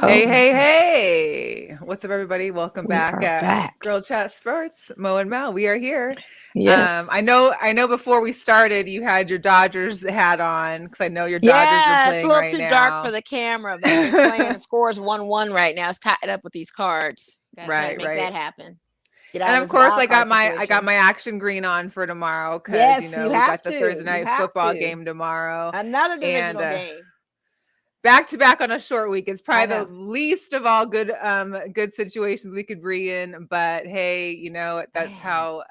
Hey, Oh, hey, hey. What's up, everybody? Welcome we back are at back. Girlchatsports. Mo and Mel, we are here. I Yes. know I know before we started you had your Dodgers hat on because I know your Dodgers are Yeah, it's a playing little right too dark for now. the camera, but they're playing. The score is 1-1 right now. It's tied up with these cards. Gotta try to Right, make that right. happen. Get And out of of this course wild card I got situation. my action green on for tomorrow because Yes, you we have got the to. Thursday You night have football to. game tomorrow. Another And divisional game. back to back on a short week. It's I probably the know. least of all good situations we could be in, but hey, that's Man, how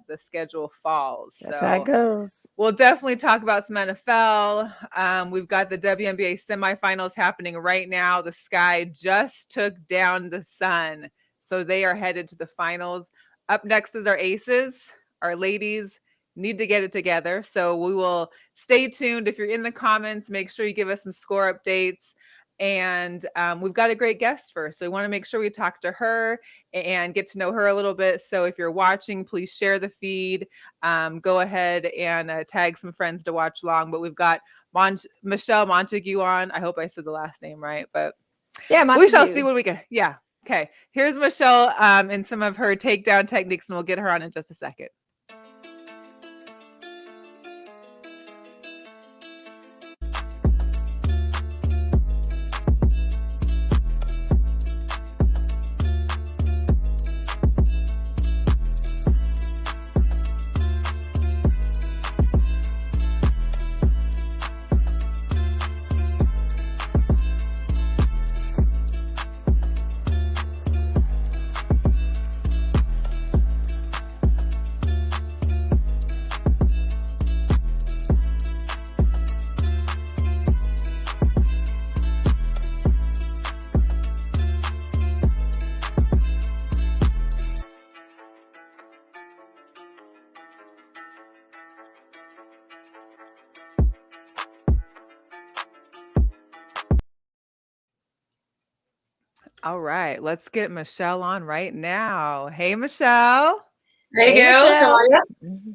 the schedule falls. that's how it So goes. we'll definitely talk about some NFL. We've got the WNBA semifinals happening right now. The Sky just took down the Sun, so they are headed to the finals. Up next is our Aces, our ladies need to get it together. So we will stay tuned. If you're in the comments, make sure you give us some score updates. And we've got a great guest first. So we want to make sure we talk to her and get to know her a little bit. So if you're watching, please share the feed. Go ahead and tag some friends to watch along. But we've got Michelle Montague on. I hope I said the last name right, but Yeah, we shall see Montague. what we get. Yeah. Okay. Here's Michelle and some of her takedown techniques, and we'll get her on in just a second. All right, let's get Michelle on right now. Hey, Michelle. Hey Hey, girls, how are Michelle. you?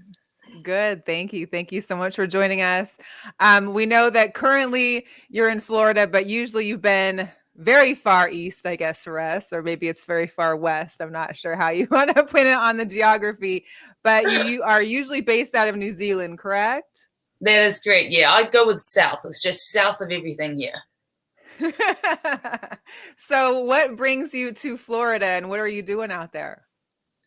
Good. Thank you. Thank you so much for joining us. We know that currently you're in Florida, but usually you've been very far east, I guess, for us, or maybe it's very far west. I'm not sure how you want to put it on the geography, but you are usually based out of New Zealand, correct? That is great. Yeah, I'd go with south. It's just south of everything here. So, what brings you to Florida and what are you doing out there?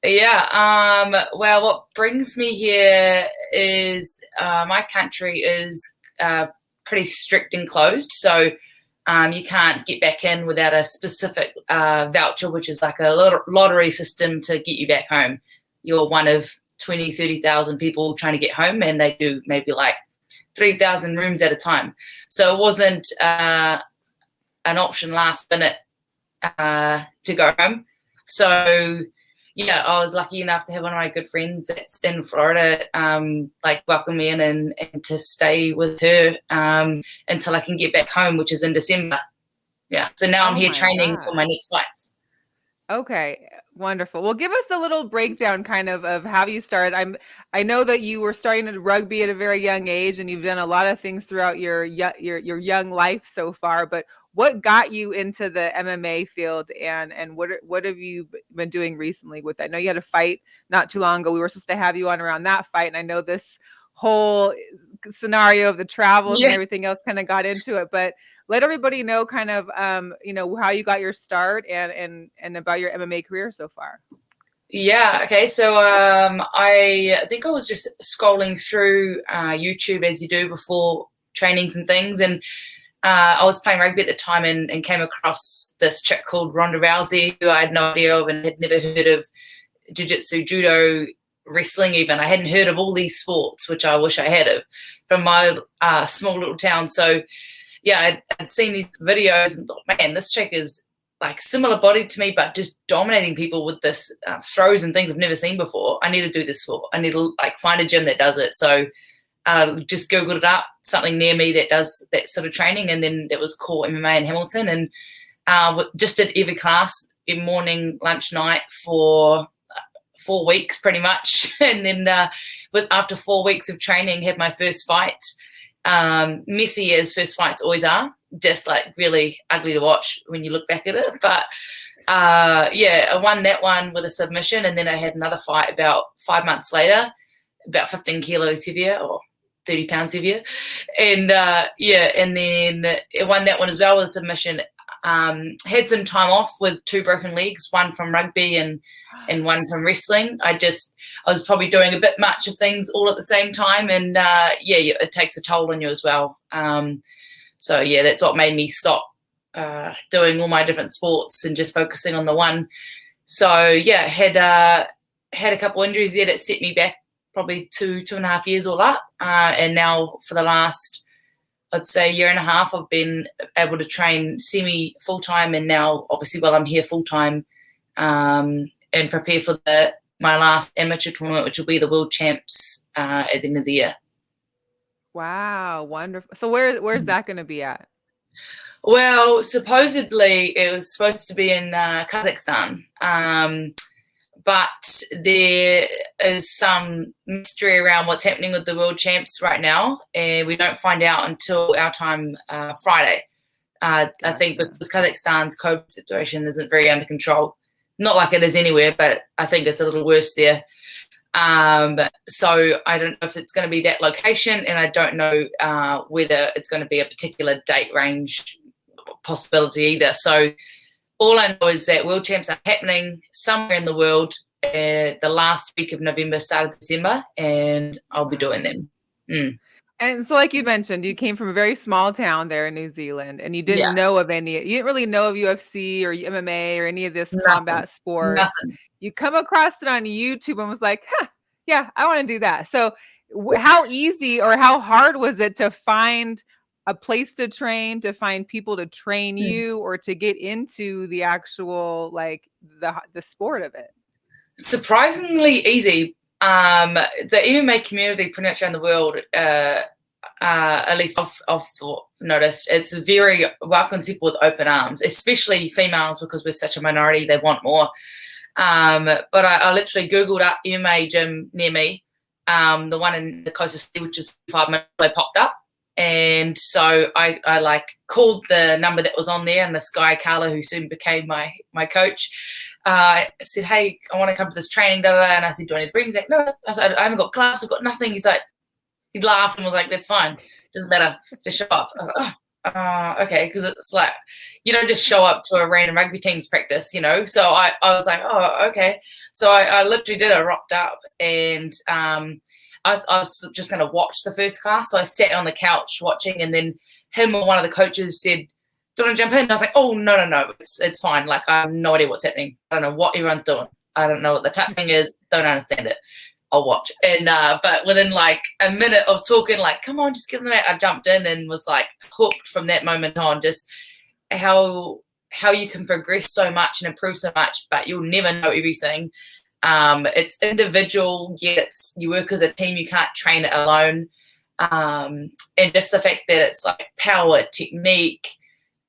Yeah, well, what brings me here is my country is pretty strict and closed. So you can't get back in without a specific voucher, which is like a lottery system to get you back home. You're one of 20, 30,000 people trying to get home, and they do maybe like 3,000 rooms at a time. So it wasn't an option last minute to go home. So yeah, I was lucky enough to have one of my good friends that's in Florida, like welcome me in and to stay with her until I can get back home, which is in December. Yeah, so now I'm Oh here my training for God. my next flights. Okay, wonderful. Well, give us a little breakdown kind of how you started. I know that you were starting at rugby at a very young age and you've done a lot of things throughout your young life so far, but what got you into the MMA field and what have you been doing recently with that? I know you had a fight not too long ago. We were supposed to have you on around that fight, and I know this whole scenario of the travels and Yeah, everything else kind of got into it, but let everybody know kind of how you got your start and about your MMA career so far. yeah. Okay, so I think I was just scrolling through YouTube as you do before trainings and things, and I was playing rugby at the time and came across this chick called Ronda Rousey, who I had no idea of and had never heard of jiu-jitsu, judo, wrestling even. I hadn't heard of all these sports, which I wish I had of, from my small little town. So yeah, I'd seen these videos and thought, man, this chick is like similar body to me, but just dominating people with this throws and things I've never seen before. I need to do this sport. I need to like find a gym that does it. So just Googled it up, something near me that does that sort of training. And then it was Core MMA in Hamilton, and just did every class, every morning, lunch, night for 4 weeks pretty much. And then after 4 weeks of training, had my first fight. Messy as first fights always are. just like really ugly to watch when you look back at it. But yeah, I won that one with a submission, and then I had another fight about 5 months later, about 15 kilos heavier or 30 pounds heavier. And yeah, and then I won that one as well with a submission. Had some time off with 2 broken legs, one from rugby and one from wrestling. I was probably doing a bit much of things all at the same time, and yeah, it takes a toll on you as well. So yeah, that's what made me stop doing all my different sports and just focusing on the one. So yeah, had a couple injuries there that set me back probably 2.5 years all up, and now for the last, I'd say, year and a half, I've been able to train semi full time, and now obviously while I'm here full time, and prepare for my last amateur tournament, which will be the World Champs at the end of the year. Wow, wonderful. So where's that going to be at? Well, supposedly it was supposed to be in Kazakhstan, but there is some mystery around what's happening with the World Champs right now, and we don't find out until our time Friday. I think because Kazakhstan's COVID situation isn't very under control. Not like it is anywhere, but I think it's a little worse there. So I don't know if it's going to be that location, and I don't know whether it's going to be a particular date range possibility either. So all I know is that World Champs are happening somewhere in the world the last week of November, start of December, and I'll be doing them. And so, like you mentioned, you came from a very small town there in New Zealand, and you didn't know of you didn't really know of UFC or MMA or any of this combat sports. Nothing. You come across it on YouTube and was like, yeah, I want to do that. So how easy or how hard was it to find a place to train, to find people to train you, or to get into the actual, like the sport of it? Surprisingly easy. The MMA community pretty much around the world, at least I've noticed, it's very welcomes people with open arms, especially females, because we're such a minority, they want more. But I literally Googled up MMA gym near me, the one in the closest city, which is 5 minutes away, popped up. And so I like called the number that was on there, and this guy, Carla, who soon became my coach, said, hey, I want to come to this training, and I said, do I need to bring? He's like, no. I said, I haven't got gloves, I've got nothing. He's like, he laughed and was like, that's fine, doesn't matter, just show up. I was like, okay, because it's like, you don't just show up to a random rugby team's practice, you know. So I was like, oh, okay. So I literally did. I rocked up, and I was just going to watch the first class. So I sat on the couch watching, and then him or one of the coaches said, do you want to jump in? And I was like, oh, no, it's fine. Like, I have no idea what's happening. I don't know what everyone's doing. I don't know what the tapping is. Don't understand it. I'll watch. And but within like a minute of talking, like, come on, just get in the mat, I jumped in and was like hooked from that moment on. Just how you can progress so much and improve so much, but you'll never know everything. It's individual, yet you work as a team. You can't train it alone. And just the fact that it's like power, technique,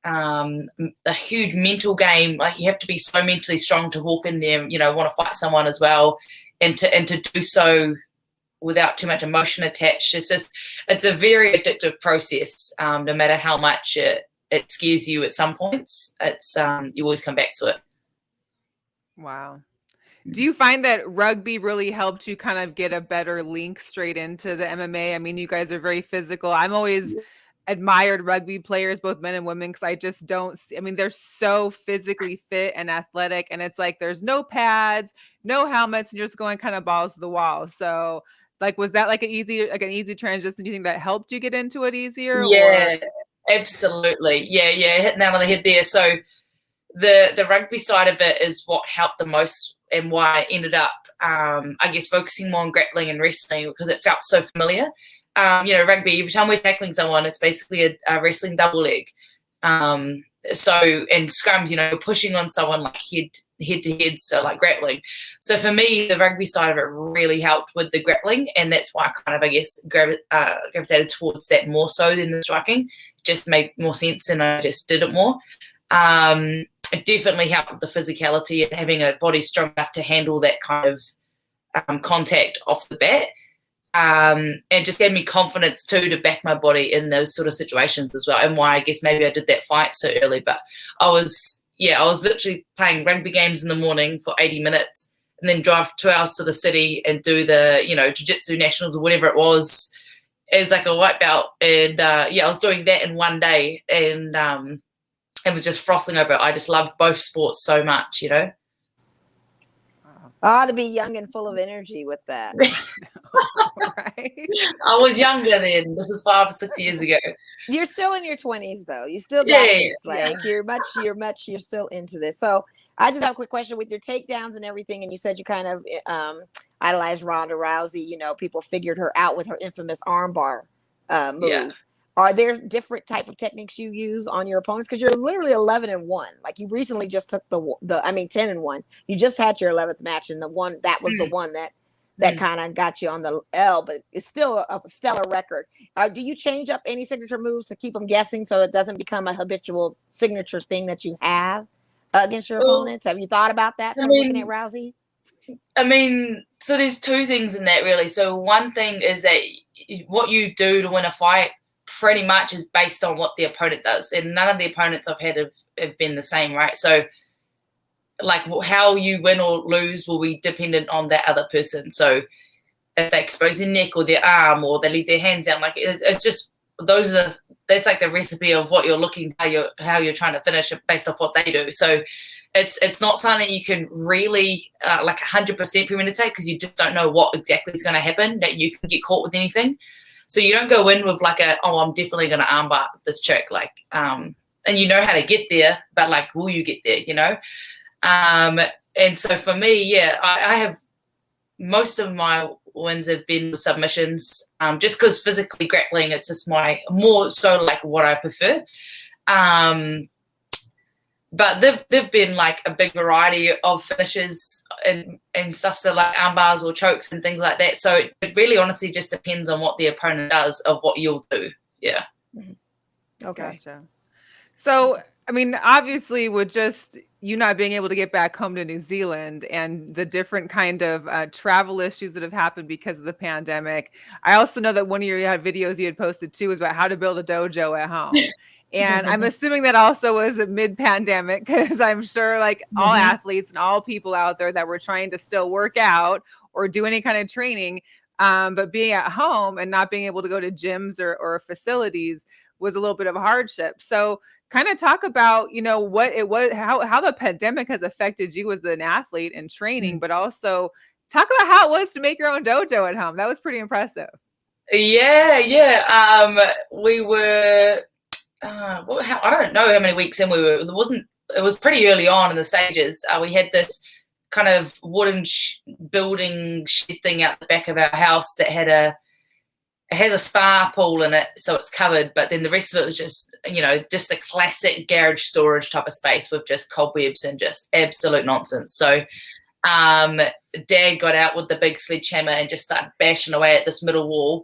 a huge mental game. Like, you have to be so mentally strong to walk in there, you know, want to fight someone as well, and to do so without too much emotion attached. It's a very addictive process. No matter how much it scares you at some points, it's you always come back to it. Wow. Do you find that rugby really helped you kind of get a better link straight into the MMA? I mean, you guys are very physical. I'm always admired rugby players, both men and women, because I just don't see, I mean, they're so physically fit and athletic, and it's like there's no pads, no helmets, and you're just going kind of balls to the wall. So like, was that like an easy transition? Do you think that helped you get into it easier? Yeah, absolutely. Yeah, hit the nail on the head there. So the rugby side of it is what helped the most, and why I ended up, I guess, focusing more on grappling and wrestling, because it felt so familiar. You know, rugby, every time we're tackling someone, it's basically a wrestling double leg. So, and scrums, you know, pushing on someone like head to head, so like grappling. So for me, the rugby side of it really helped with the grappling, and that's why I kind of, I guess, gravitated towards that more so than the striking. It just made more sense, and I just did it more. It definitely helped the physicality and having a body strong enough to handle that kind of contact off the bat. and just gave me confidence too to back my body in those sort of situations as well, and why I guess maybe I did that fight so early. But I was literally playing rugby games in the morning for 80 minutes and then drive 2 hours to the city and do the, jiu-jitsu nationals or whatever it was as like a white belt. And I was doing that in one day, and it was just frothing over it. I just love both sports so much, To be young and full of energy with that. Right? I was younger then. This is 5 or 6 years ago. You're still in your 20s though. You still got this. Yeah. Like you're still into this. So I just have a quick question with your takedowns and everything. And you said you kind of idolized Ronda Rousey. People figured her out with her infamous armbar move. Yeah. Are there different type of techniques you use on your opponents? Because you're literally 11-1. Like you recently just took 10-1. You just had your 11th match, and the one that was the one that kind of got you on the L, but it's still a stellar record. Do you change up any signature moves to keep them guessing so it doesn't become a habitual signature thing that you have against your opponents? Have you thought about that from looking at Rousey? So there's two things in that really. So one thing is that what you do to win a fight pretty much is based on what the opponent does, and none of the opponents I've had have been the same, right? So like how you win or lose will be dependent on that other person. So if they expose their neck or their arm or they leave their hands down, like it's just that's like the recipe of what you're looking, how you're trying to finish it based off what they do. So it's not something you can really like 100% premeditate, because you just don't know what exactly is going to happen, that you can get caught with anything. So you don't go in with like I'm definitely going to armbar this chick, like, and you know how to get there, but like, will you get there, And so for me, I have most of my wins have been submissions, just because physically grappling, it's just more so like what I prefer. But they've been like a big variety of finishes and stuff, so like arm bars or chokes and things like that. So it really honestly just depends on what the opponent does of what you'll do. Yeah. Okay. Gotcha. So, obviously with just you not being able to get back home to New Zealand and the different kind of travel issues that have happened because of the pandemic, I also know that one of your videos you had posted too was about how to build a dojo at home. And I'm assuming that also was mid-pandemic, because I'm sure like all athletes and all people out there that were trying to still work out or do any kind of training, but being at home and not being able to go to gyms or facilities was a little bit of a hardship. So kind of talk about, what it was, how the pandemic has affected you as an athlete and training, but also talk about how it was to make your own dojo at home. That was pretty impressive. Yeah. We were... I don't know how many weeks in we were. It was pretty early on in the stages. We had this kind of wooden building shed thing out the back of our house that it has a spa pool in it, so it's covered, but then the rest of it was just the classic garage storage type of space with just cobwebs and just absolute nonsense. So Dad got out with the big sledgehammer and just started bashing away at this middle wall.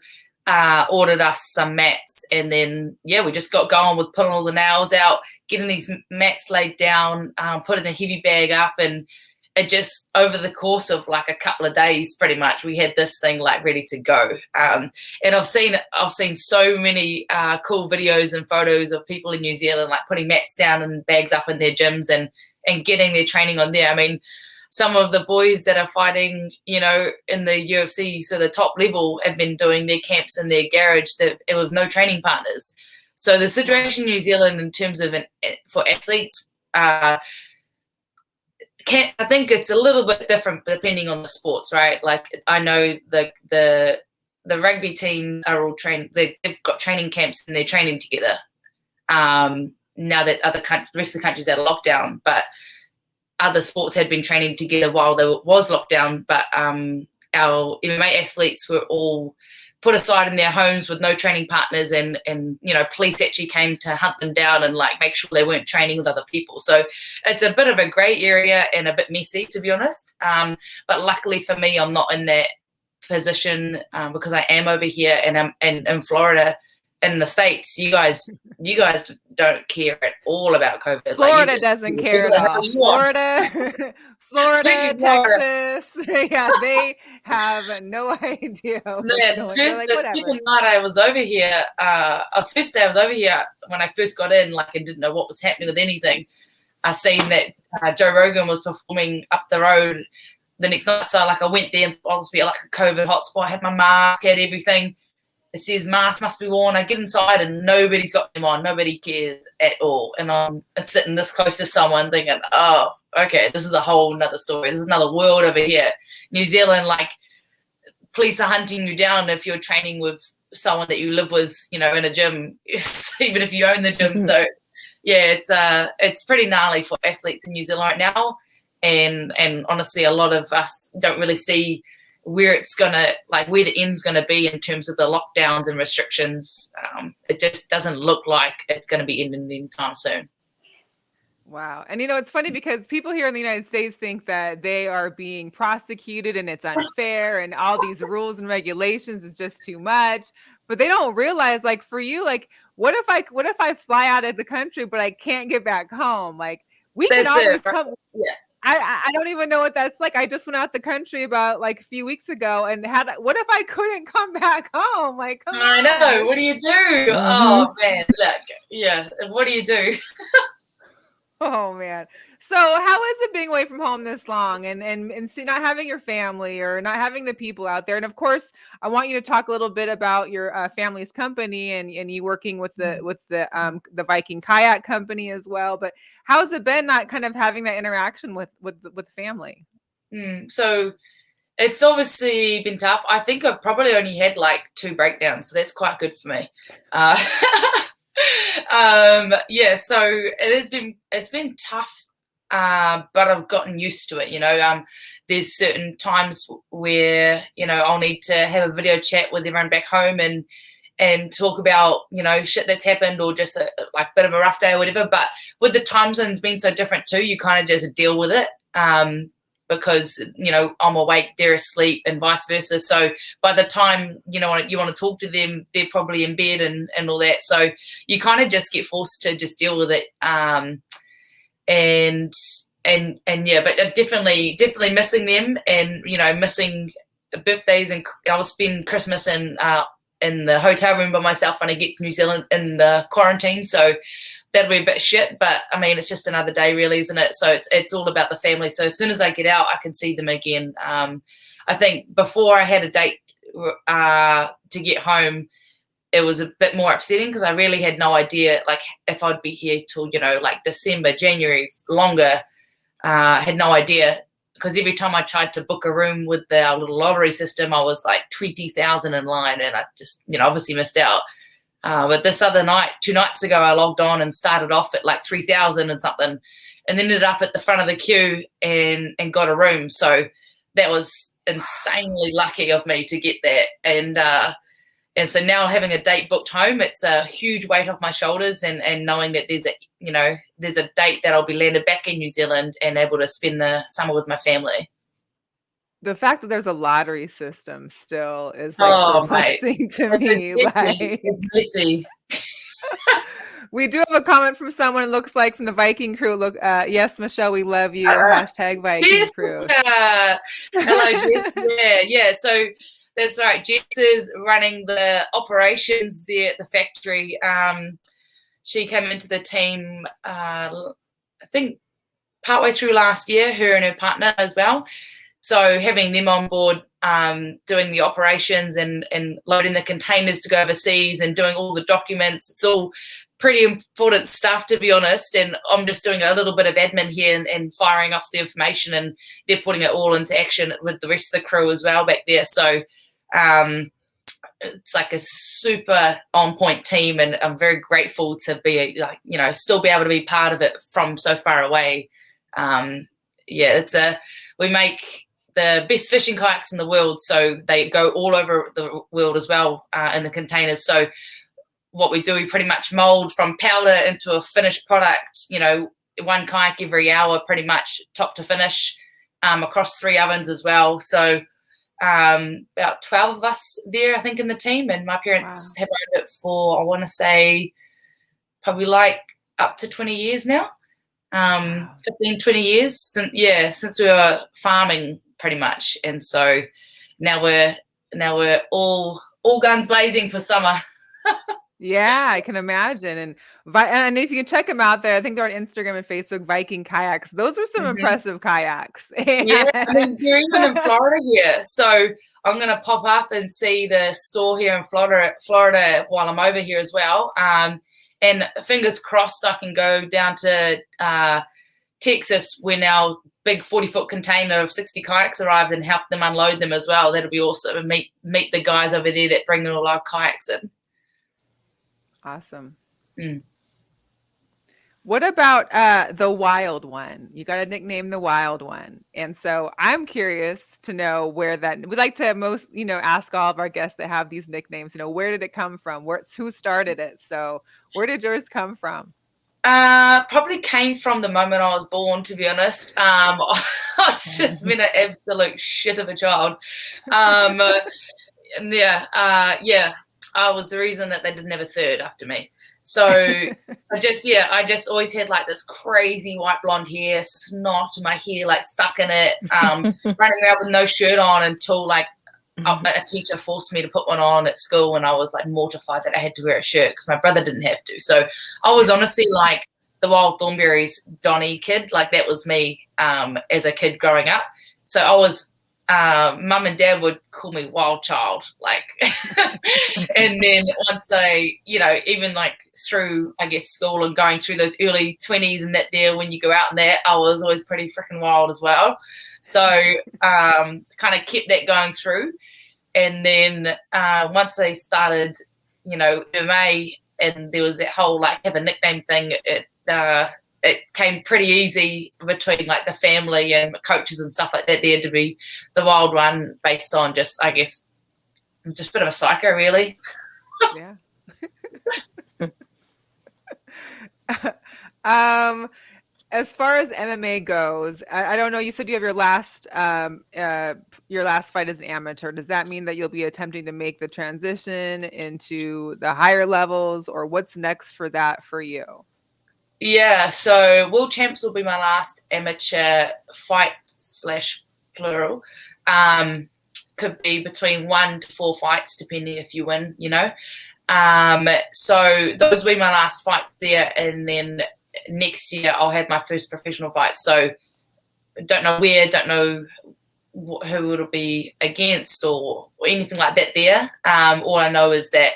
Ordered us some mats, and then we just got going with pulling all the nails out, getting these mats laid down, putting the heavy bag up, and it just over the course of like a couple of days, pretty much, we had this thing like ready to go. And I've seen so many cool videos and photos of people in New Zealand like putting mats down and bags up in their gyms and getting their training on there. Some of the boys that are fighting, in the UFC, so the top level, have been doing their camps in their garage with no training partners. So the situation in New Zealand in terms of for athletes, I think it's a little bit different depending on the sports, right? Like I know the rugby team are all trained. They've got training camps and they're training together. Now that the rest of the country's out of lockdown, but other sports had been training together while there was lockdown, but our MMA athletes were all put aside in their homes with no training partners, and police actually came to hunt them down and like make sure they weren't training with other people. So it's a bit of a grey area and a bit messy, to be honest. But luckily for me, I'm not in that position because I am over here and I'm in Florida. in the States, you guys don't care at all about COVID. Florida doesn't care at all. Florida, Texas, yeah, they have no idea what's going on. The second night I was over here, first day I was over here, when I first got in, like I didn't know what was happening with anything. I seen that Joe Rogan was performing up the road the next night, so like I went there and obviously like a COVID hotspot. I had my mask, had everything. It says mask must be worn. I get inside and nobody's got them on. Nobody cares at all. And I'm sitting this close to someone thinking, oh, okay, this is a whole nother story. This is another world over here. New Zealand, like, police are hunting you down if you're training with someone that you live with, you know, in a gym, even if you own the gym. So, yeah, it's pretty gnarly for athletes in New Zealand right now. And honestly, a lot of us don't really see where it's gonna, like, where the end's gonna be in terms of the lockdowns and restrictions. It just doesn't look like it's gonna be ending anytime soon. Wow. And, you know, it's funny because people here in the United States think that they are being prosecuted and it's unfair and all these rules and regulations is just too much. But they don't realize, like, for you, like, what if I fly out of the country, but I can't get back home? Like, we can always come. Yeah. I don't even know what that's like. I just went out the country about like a few weeks ago and what if I couldn't come back home? Like, come I know. What do you do? Oh, man. Look, yeah. What do you do? Oh man. So how is it being away from home this long and see, not having your family or not having the people out there? And of course, I want you to talk a little bit about your family's company and you working with the Viking kayak company as well. But how's it been not kind of having that interaction with family? So it's obviously been tough. I think I've probably only had like 2 breakdowns, so that's quite good for me. Yeah, so it's been tough, but I've gotten used to it. You know, there's certain times where, you know, I'll need to have a video chat with everyone back home and talk about, you know, shit that's happened or just a bit of a rough day or whatever. But with the time zones being so different too, you kind of just deal with it. Because, you know, I'm awake, they're asleep and vice versa. So by the time, you know, you want to talk to them, they're probably in bed and all that. So you kind of just get forced to just deal with it. And yeah, but definitely missing them and, you know, missing birthdays. And I'll spend Christmas in the hotel room by myself when I get to New Zealand in the quarantine. So that'll be a bit shit, but I mean, it's just another day really, isn't it? So it's all about the family. So as soon as I get out, I can see them again. I think before I had a date to get home, it was a bit more upsetting because I really had no idea, like, if I'd be here till, you know, like December, January, longer. Had no idea because every time I tried to book a room with the little lottery system, I was like 20,000 in line and I just, you know, obviously missed out. But this other night, 2 nights ago, I logged on and started off at like 3,000 and something and ended up at the front of the queue and got a room. So that was insanely lucky of me to get that. And so now having a date booked home, it's a huge weight off my shoulders and knowing that there's a date that I'll be landed back in New Zealand and able to spend the summer with my family. The fact that there's a lottery system still is like perplexing to me. Like, it's messy. We do have a comment from someone, it looks like from the Viking crew. Look, yes, Michelle, we love you. Hashtag Viking crew. Hello, Jess. Yeah. So that's right. Jess is running the operations there at the factory. She came into the team, I think, partway through last year, her and her partner as well. So having them on board, doing the operations and loading the containers to go overseas and doing all the documents, it's all pretty important stuff, to be honest. And I'm just doing a little bit of admin here and firing off the information, and they're putting it all into action with the rest of the crew as well back there. So it's like a super on point team, and I'm very grateful to be still be able to be part of it from so far away. We make the best fishing kayaks in the world, so they go all over the world as well in the containers. So what we do, we pretty much mold from powder into a finished product, 1 kayak every hour, pretty much top to finish, across 3 ovens as well. So about 12 of us there, I think, in the team, and my parents have owned it for, I want to say, probably like up to 20 years now. 15, 20 years since we were farming pretty much. And so now we're all guns blazing for summer. Yeah, I can imagine. And if you can check them out there, I think they're on Instagram and Facebook, Viking Kayaks. Those are some impressive kayaks. Yeah, I mean, they're even in Florida here. So I'm going to pop up and see the store here in Florida while I'm over here as well. And fingers crossed I can go down to Texas when our big 40-foot container of 60 kayaks arrived and help them unload them as well. That'll be awesome. And meet the guys over there that bring all our kayaks in. Awesome. What about the Wild One? You got to nickname the Wild One. And so I'm curious to know where that, we like to ask all of our guests that have these nicknames, where did it come from? Who started it? So where did yours come from? Probably came from the moment I was born, to be honest. I've just been an absolute shit of a child. I was the reason that they didn't have a third after me. So I just always had like this crazy white blonde hair, snot, my hair like stuck in it, running around with no shirt on until like a teacher forced me to put one on at school, and I was like mortified that I had to wear a shirt because my brother didn't have to. So I was honestly like the Wild Thornberrys Donnie kid, like that was me as a kid growing up. So I was mum and dad would call me Wild Child, like and then once I even like through I guess school and going through those early 20s and that there, when you go out and that, I was always pretty freaking wild as well. So kind of kept that going through. And then once I started MMA and there was that whole like have a nickname thing, it came pretty easy between like the family and coaches and stuff like that there to be the Wild One, based on just, I guess, just a bit of a psycho, really. Yeah. As far as MMA goes, I don't know. You said you have your last fight as an amateur. Does that mean that you'll be attempting to make the transition into the higher levels, or what's next for that for you? Yeah, so World Champs will be my last amateur fight / plural. Could be between 1 to 4 fights, depending if you win, So those will be my last fight there, and then next year I'll have my first professional fight. So don't know where, don't know who it'll be against or anything like that there. All I know is that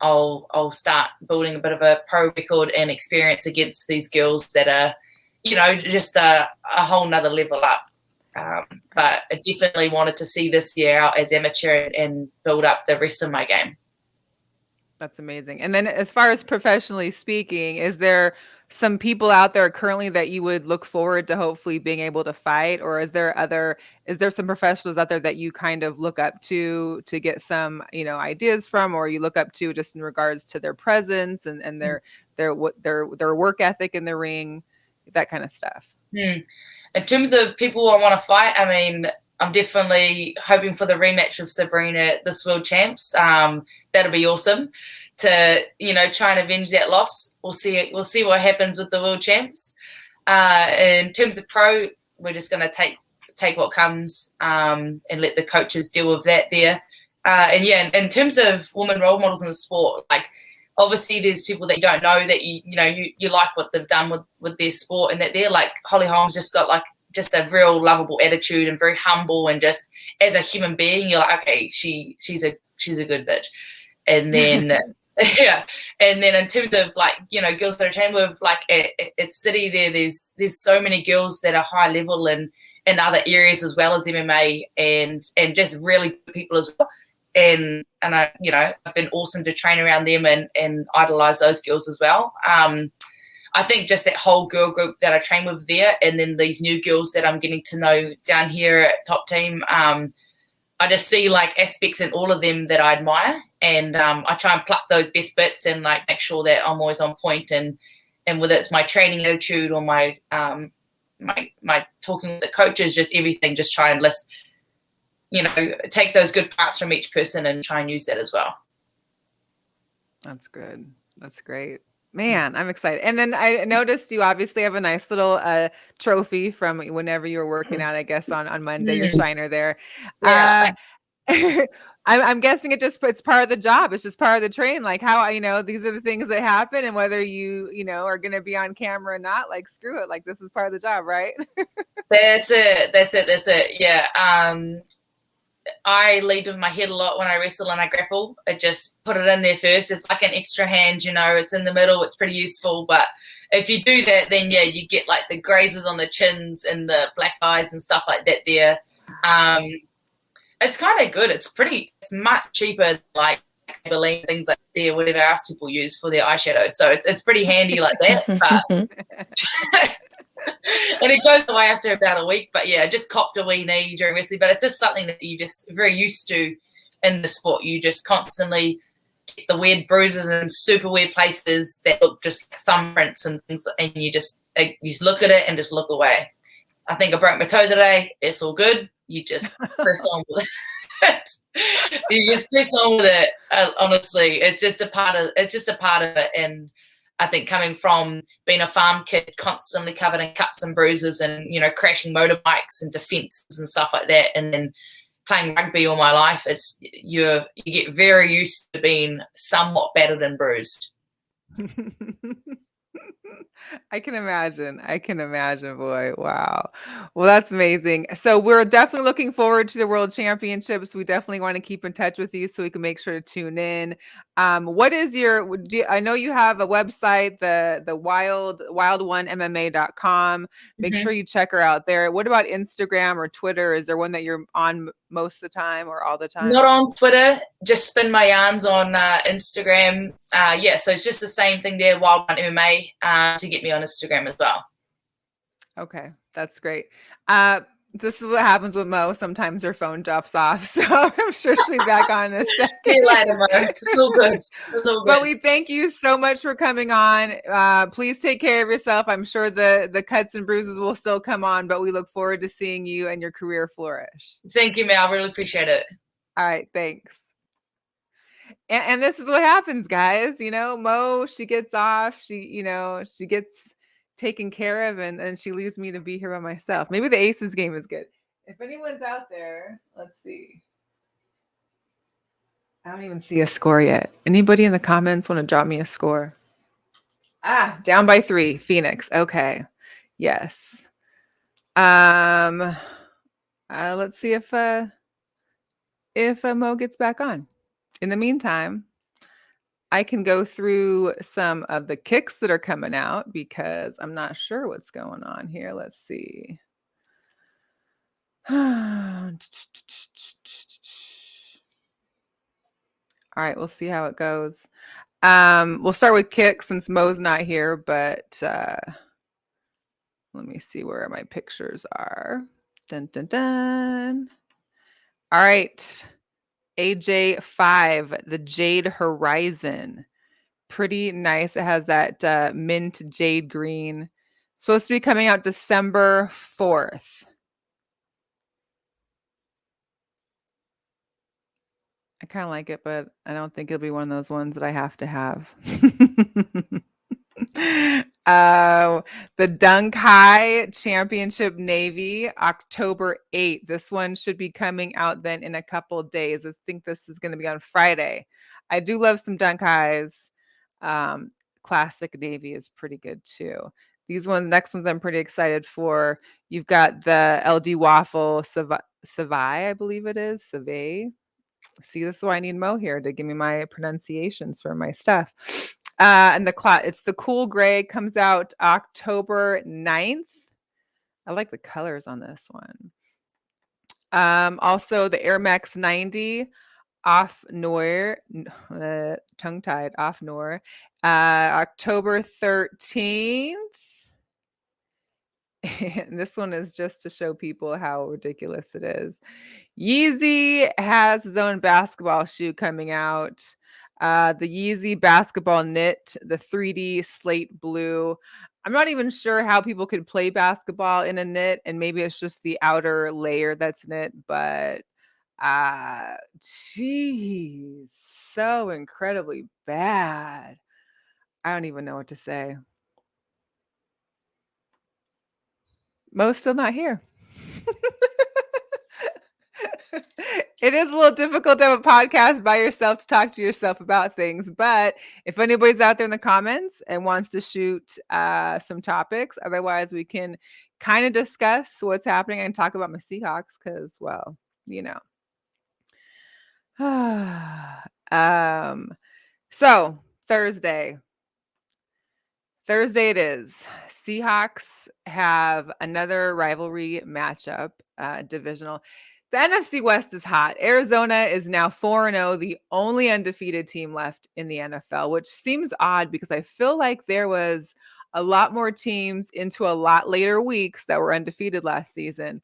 I'll start building a bit of a pro record and experience against these girls that are, just a whole nother level up. But I definitely wanted to see this year out as amateur and build up the rest of my game. That's amazing. And then as far as professionally speaking, is there some people out there currently that you would look forward to hopefully being able to fight? Or is there some professionals out there that you kind of look up to get some, ideas from, or you look up to just in regards to their presence and their work ethic in the ring, that kind of stuff? In terms of people I want to fight, I mean, I'm definitely hoping for the rematch with Sabrina at this World Champs. That'll be awesome to, try and avenge that loss. We'll see what happens with the World Champs. In terms of pro, we're just going to take what comes and let the coaches deal with that there. In terms of women role models in the sport, like obviously there's people that you don't know that you like what they've done with their sport, and that they're like Holly Holm's just got like just a real lovable attitude and very humble, and just as a human being, you're like, okay, she's a good bitch. And then and then in terms of like girls that are trained with, like at City there's so many girls that are high level in other areas as well as MMA, and just really good people as well. And I I've been awesome to train around them and idolize those girls as well. I think just that whole girl group that I train with there, and then these new girls that I'm getting to know down here at Top Team, I just see like aspects in all of them that I admire, and I try and pluck those best bits and like make sure that I'm always on point, and whether it's my training attitude or my my talking with the coaches, just everything, just try and take those good parts from each person and try and use that as well. That's good. That's great. Man, I'm excited. And then I noticed you obviously have a nice little trophy from whenever you were working out, I guess on Monday, your shiner there. Yeah. I'm guessing it's part of the job. It's just part of the training. Like how, these are the things that happen, and whether you are going to be on camera or not, like screw it. Like this is part of the job, right? That's it. Yeah. I lead with my head a lot when I wrestle and I grapple. I just put it in there first. It's like an extra hand, it's in the middle. It's pretty useful. But if you do that, then yeah, you get like the grazes on the chins and the black eyes and stuff like that there. It's kind of good. It's much cheaper than like Maybelline, things like there, whatever else people use for their eyeshadow. So it's pretty handy like that. But and it goes away after about a week. But yeah, I just copped a wee knee during wrestling. But it's just something that you just very used to in the sport. You just constantly get the weird bruises in super weird places that look just like thumbprints and things, and you just look at it and just look away. I think I broke my toe today. It's all good. You just press on with it. You just press on with it. Honestly, it's just a part of it. And I think coming from being a farm kid, constantly covered in cuts and bruises, and crashing motorbikes and defences and stuff like that, and then playing rugby all my life, you get very used to being somewhat battered and bruised. I can imagine, boy. Wow. Well, that's amazing. So we're definitely looking forward to the World Championships. We definitely want to keep in touch with you so we can make sure to tune in. What is I know you have a website, the wild1mma.com. Make sure you check her out there. What about Instagram or Twitter? Is there one that you're on most of the time or all the time? Not on Twitter, just Spin My Yarns on Instagram. So it's just the same thing there, Wild One MMA, to get me on Instagram as well. Okay, that's great. This is what happens with Mo. Sometimes her phone drops off, so I'm sure she'll be back on in a second. See you later, Mo. It's all good. But we thank you so much for coming on. Please take care of yourself. I'm sure the cuts and bruises will still come on, but we look forward to seeing you and your career flourish. Thank you, Mel. I really appreciate it. All right, thanks. And this is what happens, guys. Mo, she gets off. She gets taken care of, and she leaves me to be here by myself. Maybe the Aces game is good. If anyone's out there, let's see. I don't even see a score yet. Anybody in the comments want to drop me a score? Down by 3, Phoenix. Okay. Yes. Let's see if Mo gets back on. In the meantime, I can go through some of the kicks that are coming out because I'm not sure what's going on here. Let's see. All right, we'll see how it goes. We'll start with kicks since Mo's not here, but let me see where my pictures are. Dun, dun, dun. All right. AJ5, the Jade Horizon. Pretty nice. It has that mint jade green. Supposed to be coming out December 4th. I kind of like it, but I don't think it'll be one of those ones that I have to have. The Dunk High Championship Navy, October 8th. This one should be coming out then in a couple of days. I think this is going to be on Friday. I do love some Dunk Highs. Classic Navy is pretty good too. Next ones I'm pretty excited for. You've got the LD Waffle Savai, I believe it is. Savai. See, this is why I need Mo here to give me my pronunciations for my stuff. And it's the cool gray, comes out October 9th. I like the colors on this one. Also the Air Max 90 off Noir, tongue-tied off Noir, October 13th. And this one is just to show people how ridiculous it is. Yeezy has his own basketball shoe coming out. The Yeezy basketball knit, the 3D slate blue. I'm not even sure how people could play basketball in a knit, and maybe it's just the outer layer that's knit, but Geez, so incredibly bad. I don't even know what to say. Mo's still not here. It is a little difficult to have a podcast by yourself to talk to yourself about things, but if anybody's out there in the comments and wants to shoot some topics, otherwise we can kind of discuss what's happening and talk about my Seahawks because, well, you know. So Thursday it is. Seahawks have another rivalry matchup, divisional. The NFC West is hot. Arizona is now 4-0, the only undefeated team left in the NFL, which seems odd because I feel like there was a lot more teams into a lot later weeks that were undefeated last season.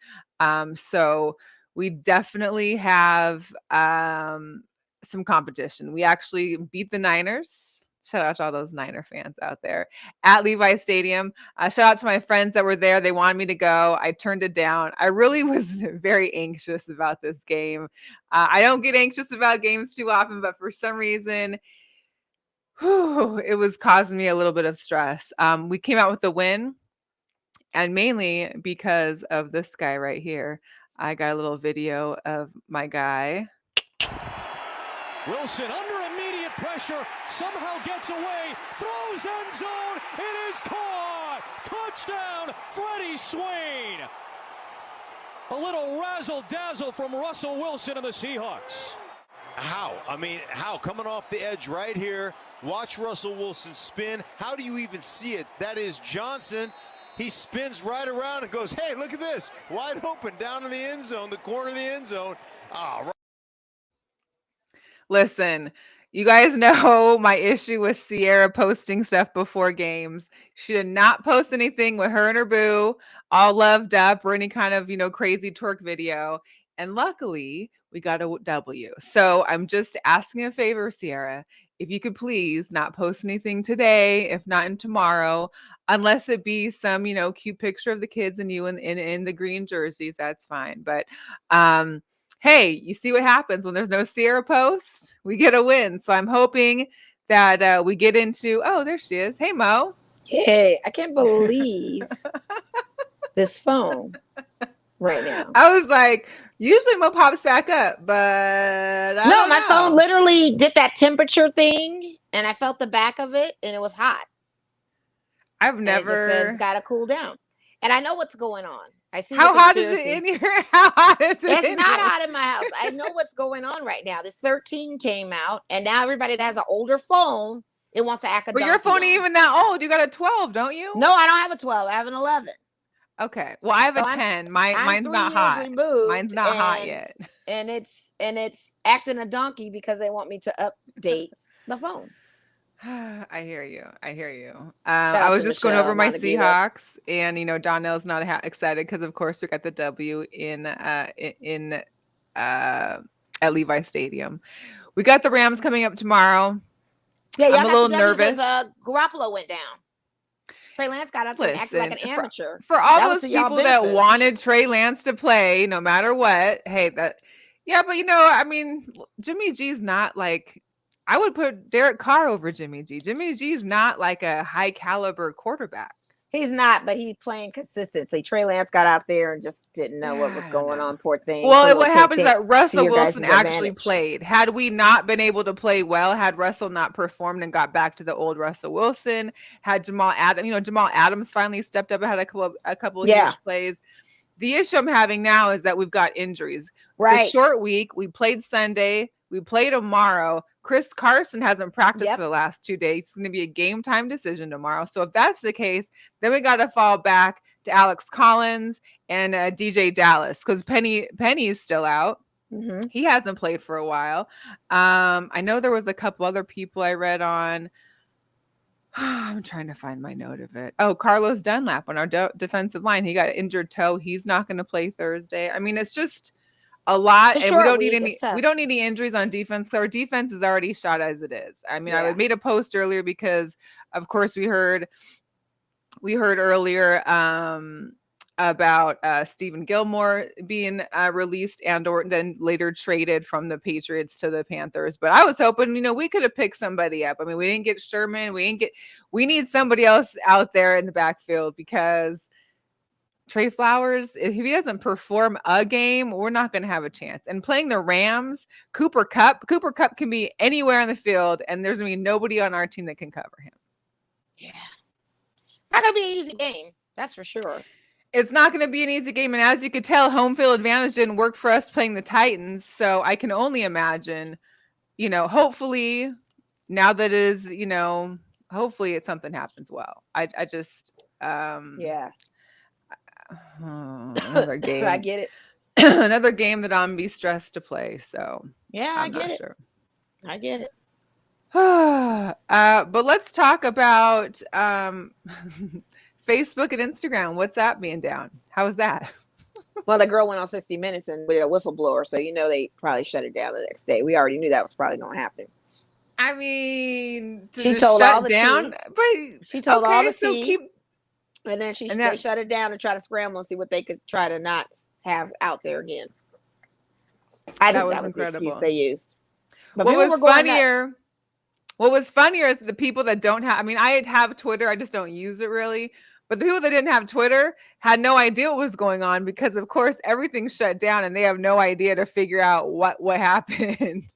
So we definitely have some competition. We actually beat the Niners. Shout out to all those Niner fans out there at Levi Stadium. Shout out to my friends that were there. They wanted me to go. I turned it down. I really was very anxious about this game. I don't get anxious about games too often, but for some reason, it was causing me a little bit of stress. We came out with the win, and mainly because of this guy right here. I got a little video of my guy. Wilson under immediate pressure, somehow gets away, throws end zone, it is caught! Touchdown, Freddie Swain! A little razzle-dazzle from Russell Wilson and the Seahawks. How? I mean, how? Coming off the edge right here, watch Russell Wilson spin. How do you even see it? That is Johnson. He spins right around and goes, hey, look at this. Wide open, down in the end zone, the corner of the end zone. Ah, Listen, you guys know my issue with Sierra posting stuff before games. She did not post anything with her and her boo all loved up or any kind of, crazy twerk video. And luckily, we got a W. So I'm just asking a favor, Sierra. If you could please not post anything today, if not in tomorrow, unless it be some, cute picture of the kids and you in the green jerseys, that's fine. But hey, you see what happens when there's no Sierra post? We get a win. So I'm hoping that we get into, oh, there she is. Hey, Mo. Hey, I can't believe this phone right now. I was like, usually Mo pops back up, but I no, don't my know. phone literally did that temperature thing, and I felt the back of it, and it was hot. I've And it just said never. it's got to cool down. And I know what's going on. I see. How hot is it in here? How hot is it? It's not hot in my house. I know what's going on right now. This 13 came out, and now everybody that has an older phone, it wants to act a But donkey your phone on. ain't even that old. You got a 12, don't you? No, I don't have a 12. I have an 11. Okay. Well, I have So a 10. Mine's not hot. Removed, Mine's not hot yet. And it's acting a donkey because they want me to update the phone. I hear you. Shout I out was to just going over Michelle my Montague. Seahawks, and Donnell's not excited because, of course, we got the W at Levi Stadium. We got the Rams coming up tomorrow. Yeah, I'm a little nervous. Because Garoppolo went down. Trey Lance got out there and acted like an amateur. For all those people that wanted Trey Lance to play, no matter what, hey, but I mean, Jimmy G's not like, I would put Derek Carr over Jimmy G. Jimmy G's not like a high caliber quarterback. He's not, but he's playing consistency. Trey Lance got out there and just didn't know what was going on. Poor thing. Well, what happens is that Russell Wilson actually played. Had we not been able to play well, had Russell not performed and got back to the old Russell Wilson, had Jamal Adams finally stepped up and had a couple of huge plays. The issue I'm having now is that we've got injuries. Right. It's a short week. We played Sunday. We play tomorrow. Chris Carson hasn't practiced for the last 2 days. It's going to be a game time decision tomorrow. So if that's the case, then we got to fall back to Alex Collins and DJ Dallas because Penny is still out. Mm-hmm. He hasn't played for a while. I know there was a couple other people I read on. I'm trying to find my note of it. Oh, Carlos Dunlap on our defensive line. He got an injured toe. He's not going to play Thursday. I mean, it's just a lot, and we don't need any injuries on defense. Our defense is already shot as it is. I mean, I made a post earlier because, of course, we heard earlier about Stephen Gilmore being released and or then later traded from the Patriots to the Panthers. But I was hoping, we could have picked somebody up. I mean, we didn't get Sherman. We need somebody else out there in the backfield because Trey Flowers, if he doesn't perform a game, we're not going to have a chance. And playing the Rams, Cooper Kupp can be anywhere on the field, and there's going to be nobody on our team that can cover him. Yeah. It's not going to be an easy game. That's for sure. It's not going to be an easy game. And as you could tell, home field advantage didn't work for us playing the Titans. So I can only imagine, hopefully now that is, hopefully something happens well. I just, yeah. Another game. I get it. Another game that I'm be stressed to play. So yeah, I'm not sure. I get it. But let's talk about Facebook and Instagram. What's that being down? How was that? Well, the girl went on 60 Minutes and with a whistleblower, so they probably shut it down the next day. We already knew that was probably going to happen. I mean, she told all the down, tea. But she told all the so tea, and then they shut it down and try to scramble and see what they could try to not have out there again. I think that was the excuse they used. But what was funnier is the people that don't have. I mean, I have Twitter. I just don't use it really. But the people that didn't have Twitter had no idea what was going on because, of course, everything's shut down and they have no idea to figure out what happened.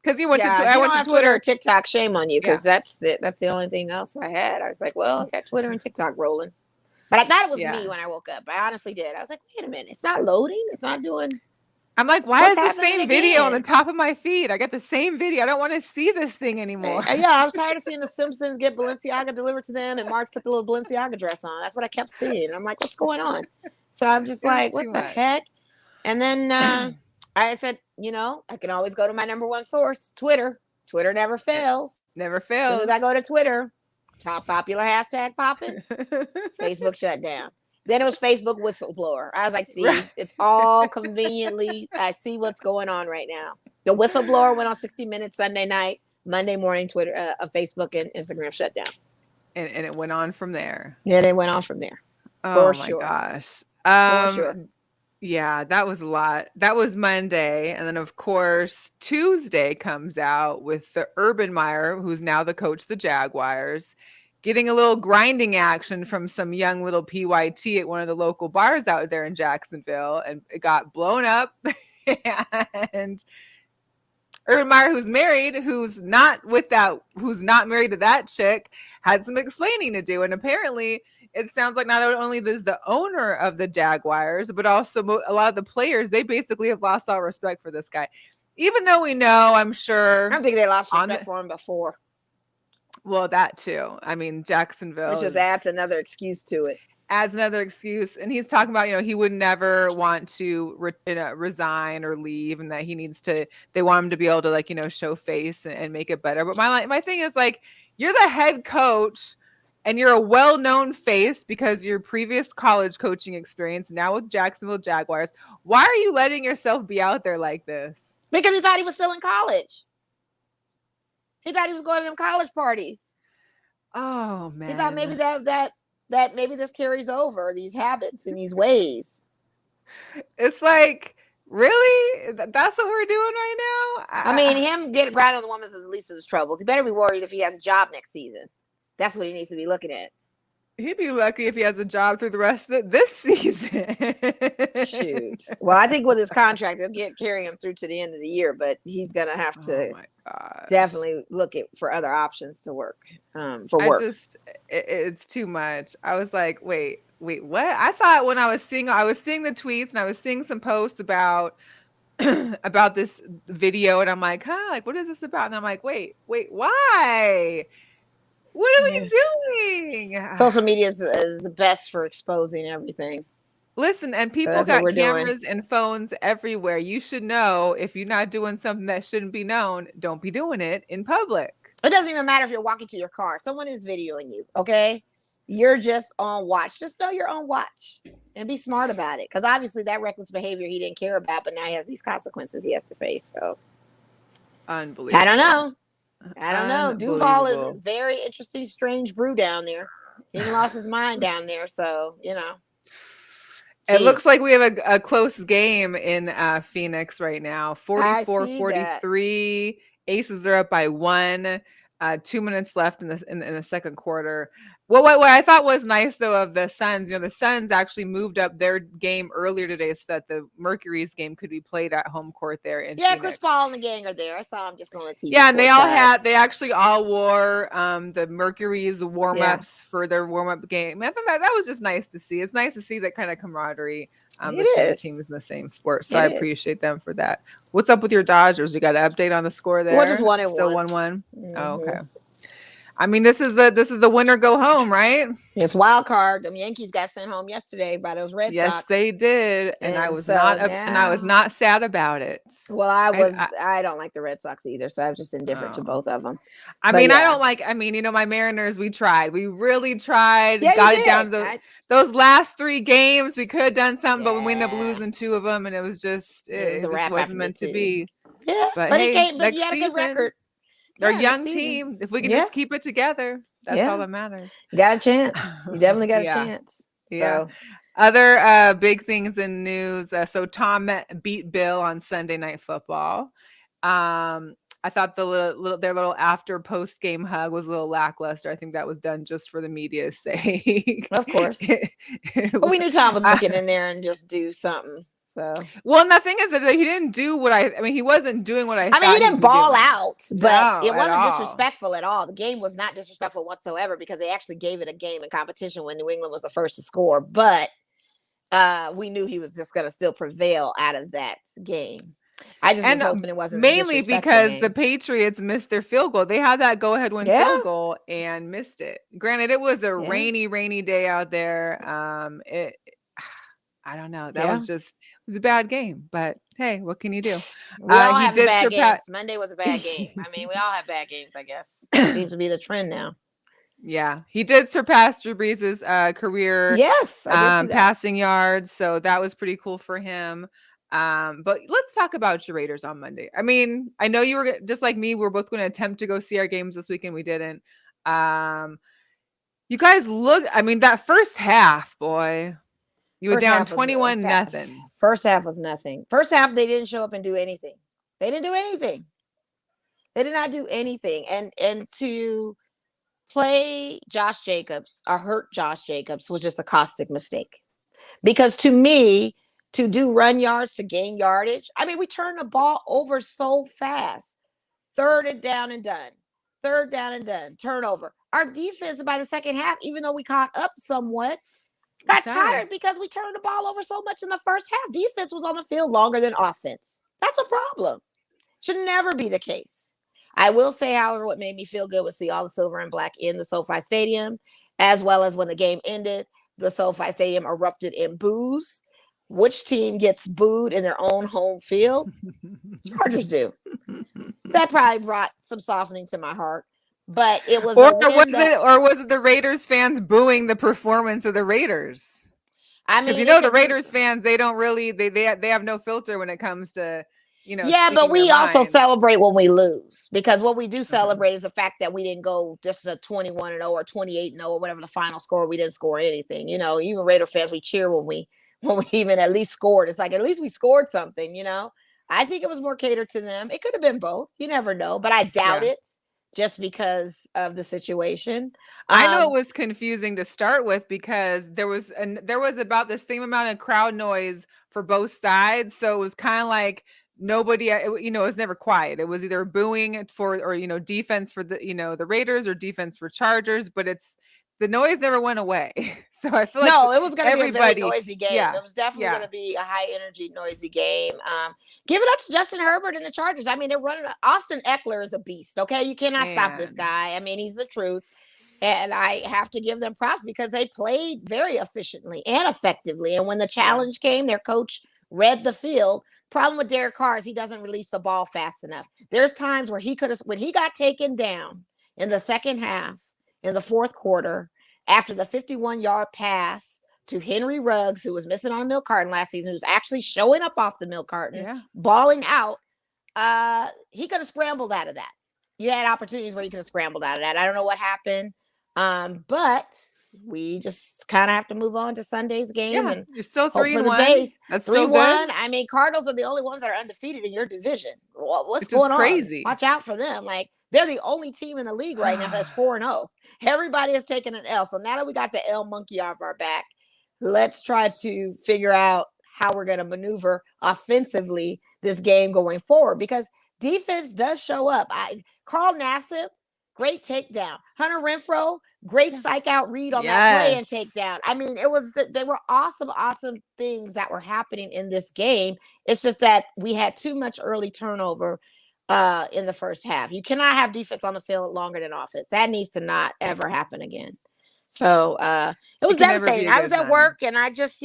Because I went to Twitter or TikTok. Shame on you, because that's the only thing else I had. I was like, well, I got Twitter and TikTok rolling. But I thought it was me when I woke up. I honestly did. I was like, wait a minute, it's not loading. It's not doing. I'm like, why is the same video on the top of my feed? I got the same video. I don't want to see this thing anymore. Yeah, I was tired of seeing the Simpsons get Balenciaga delivered to them and Marge put the little Balenciaga dress on. That's what I kept seeing. And I'm like, what's going on? So I'm just like, what the heck? And then I said, I can always go to my number one source, Twitter. Twitter never fails. Never fails. As soon as I go to Twitter, top popular hashtag popping, Facebook shut down. Then it was Facebook whistleblower. I was like, see, it's all conveniently. I see what's going on right now. The whistleblower went on 60 Minutes Sunday night. Monday morning, Twitter, Facebook and Instagram shut down. And it went on from there. Yeah, they went on from there. Oh, my gosh. For sure. Yeah, that was a lot. That was Monday. And then, of course, Tuesday comes out with the Urban Meyer, who's now the coach of the Jaguars, getting a little grinding action from some young little PYT at one of the local bars out there in Jacksonville, and it got blown up. And Urban Meyer, who's married, who's not married to that chick, had some explaining to do. And apparently it sounds like not only is the owner of the Jaguars, but also a lot of the players, they basically have lost all respect for this guy. Even though we know, I'm sure. I don't think they lost respect for him before. Well, that too. I mean, Jacksonville. Which just adds another excuse to it. Adds another excuse. And he's talking about, he would never want to resign or leave, and that they want him to be able to show face and make it better. But my thing is you're the head coach and you're a well-known face because your previous college coaching experience, now with Jacksonville Jaguars. Why are you letting yourself be out there like this? Because he thought he was still in college. He thought he was going to them college parties. Oh man! He thought maybe that maybe this carries over, these habits and these ways. It's like, really? That's what we're doing right now? I mean, him getting right on the woman's is the least of his troubles. He better be worried if he has a job next season. That's what he needs to be looking at. He'd be lucky if he has a job through the rest of this season. Shoot. Well, I think with his contract, they'll carry him through to the end of the year, but he's going to have to definitely look for other options to work, for work. It's too much. I was like, wait, what? I thought when I was seeing the tweets and I was seeing some posts about this video, and I'm like, what is this about? And I'm like, wait, why? What are we doing? Social media is the best for exposing everything. Listen, and people got cameras and phones everywhere. You should know if you're not doing something that shouldn't be known, don't be doing it in public. It doesn't even matter if you're walking to your car. Someone is videoing you, okay? You're just on watch. Just know you're on watch and be smart about it. Because obviously that reckless behavior he didn't care about, but now he has these consequences he has to face. So, unbelievable. I don't know. Duval is a very interesting, strange brew down there. He lost his mind down there. So, It looks Jeez. like we have a close game in Phoenix right now. I see that. 44-43. Aces are up by 1. 2 minutes left in the second quarter. What I thought was nice though of the Suns, the Suns actually moved up their game earlier today so that the Mercury's game could be played at home court there in Yeah, Phoenix. Chris Paul and the gang are there. I saw him just on the TV. Yeah, and they actually all wore the Mercury's warm-ups for their warm-up game. I thought that was just nice to see. It's nice to see that kind of camaraderie between the teams in the same sport. So I appreciate them for that. What's up with your Dodgers? You got an update on the score there? We're just 1-1. Still 1-1. Oh, okay. I mean, this is the winner go home, right? It's wild card. The Yankees got sent home yesterday by those Red Sox. Yes, they did, and I was not sad about it. Well, I don't like the Red Sox either, so I was just indifferent to both of them. I don't like. My Mariners. We tried. We really tried. Yeah, got it down to those last 3 games. We could have done something, but we ended up losing 2 of them, and it was just it just wasn't meant to be. Yeah, but hey, next you had a good record. They're a young team. If we can just keep it together, that's all that matters. You got a chance. You definitely got a chance. Yeah. So. Other big things in news. So Tom beat Bill on Sunday Night Football. I thought their little after post game hug was a little lackluster. I think that was done just for the media's sake. Of course. But we knew Tom was looking in there and just do something. So and the thing is that he didn't do what he wasn't doing what I thought he didn't ball out, but it wasn't all. Disrespectful at all. The game was not disrespectful whatsoever because they actually gave it a game in competition when New England was the first to score. But we knew he was just going to still prevail out of that game. I just was hoping it wasn't mainly because the Patriots missed their field goal. They had that go-ahead win field goal and missed it. Granted, it was a rainy day out there. I don't know. That was a bad game. But hey, what can you do? We all have bad games. Monday was a bad game. We all have bad games, I guess. It seems to be the trend now. Yeah, he did surpass Drew Brees' career passing yards. So that was pretty cool for him. But let's talk about your Raiders on Monday. I know you were just like me. We're both going to attempt to go see our games this weekend. We didn't. You guys that first half, boy. You were down 21-0. First half was nothing. First half, they didn't show up and do anything. They didn't do anything. They did not do anything. And to play Josh Jacobs or hurt Josh Jacobs was just a caustic mistake. Because to me, to do run yards, to gain yardage, we turned the ball over so fast. 3rd down and done. 3rd down and done. Turnover. Our defense by the second half, even though we caught up somewhat, got tired because we turned the ball over so much in the first half. Defense was on the field longer than offense. That's a problem. Should never be the case. I will say, however, what made me feel good was see all the silver and black in the SoFi Stadium, as well as when the game ended, the SoFi Stadium erupted in boos. Which team gets booed in their own home field? Chargers do. That probably brought some softening to my heart. But it was was it the Raiders fans booing the performance of the Raiders? Because the Raiders fans, they don't really they have no filter when it comes to but we also celebrate when we lose, because what we do celebrate is the fact that we didn't go just a 21-0 or 28-0 or whatever the final score. We didn't score anything. Even Raider fans, we cheer when we even at least scored. It's like at least we scored something. I think it was more catered to them. It could have been both. You never know, but I doubt it. Just because of the situation. I know it was confusing to start with because there was about the same amount of crowd noise for both sides. So it was kind of like nobody, it was never quiet. It was either booing or defense for the Raiders or defense for Chargers, but the noise never went away. So I feel like it was going to be a very noisy game. It was definitely going to be a high energy, noisy game. Give it up to Justin Herbert and the Chargers. They're running. Austin Eckler is a beast. Okay. You cannot stop this guy. He's the truth. And I have to give them props because they played very efficiently and effectively. And when the challenge came, their coach read the field. Problem with Derek Carr is he doesn't release the ball fast enough. There's times where when he got taken down in the second half, in the fourth quarter, after the 51-yard pass to Henry Ruggs, who was missing on a milk carton last season, who's actually showing up off the milk carton, balling out, he could have scrambled out of that. You had opportunities where you could have scrambled out of that. I don't know what happened. But we just kind of have to move on to Sunday's game, Yeah, and you're still hope for the 3-1. base. That's still 3-1. good. I mean, Cardinals are the only ones that are undefeated in your division. What's Which is going on? crazy. Watch out for them. Like, they're the only team in the league right now that's 4-0. Everybody is taking an L. So now that we got the L monkey off our back, let's try to figure out how we're going to maneuver offensively this game going forward, because defense does show up. Carl Nassib, great takedown. Hunter Renfro, great psych out read on that play and takedown. I mean, they were awesome things that were happening in this game. It's just that we had too much early turnover in the first half. You cannot have defense on the field longer than offense. That needs to not ever happen again. So it was devastating. I was at work, and I just,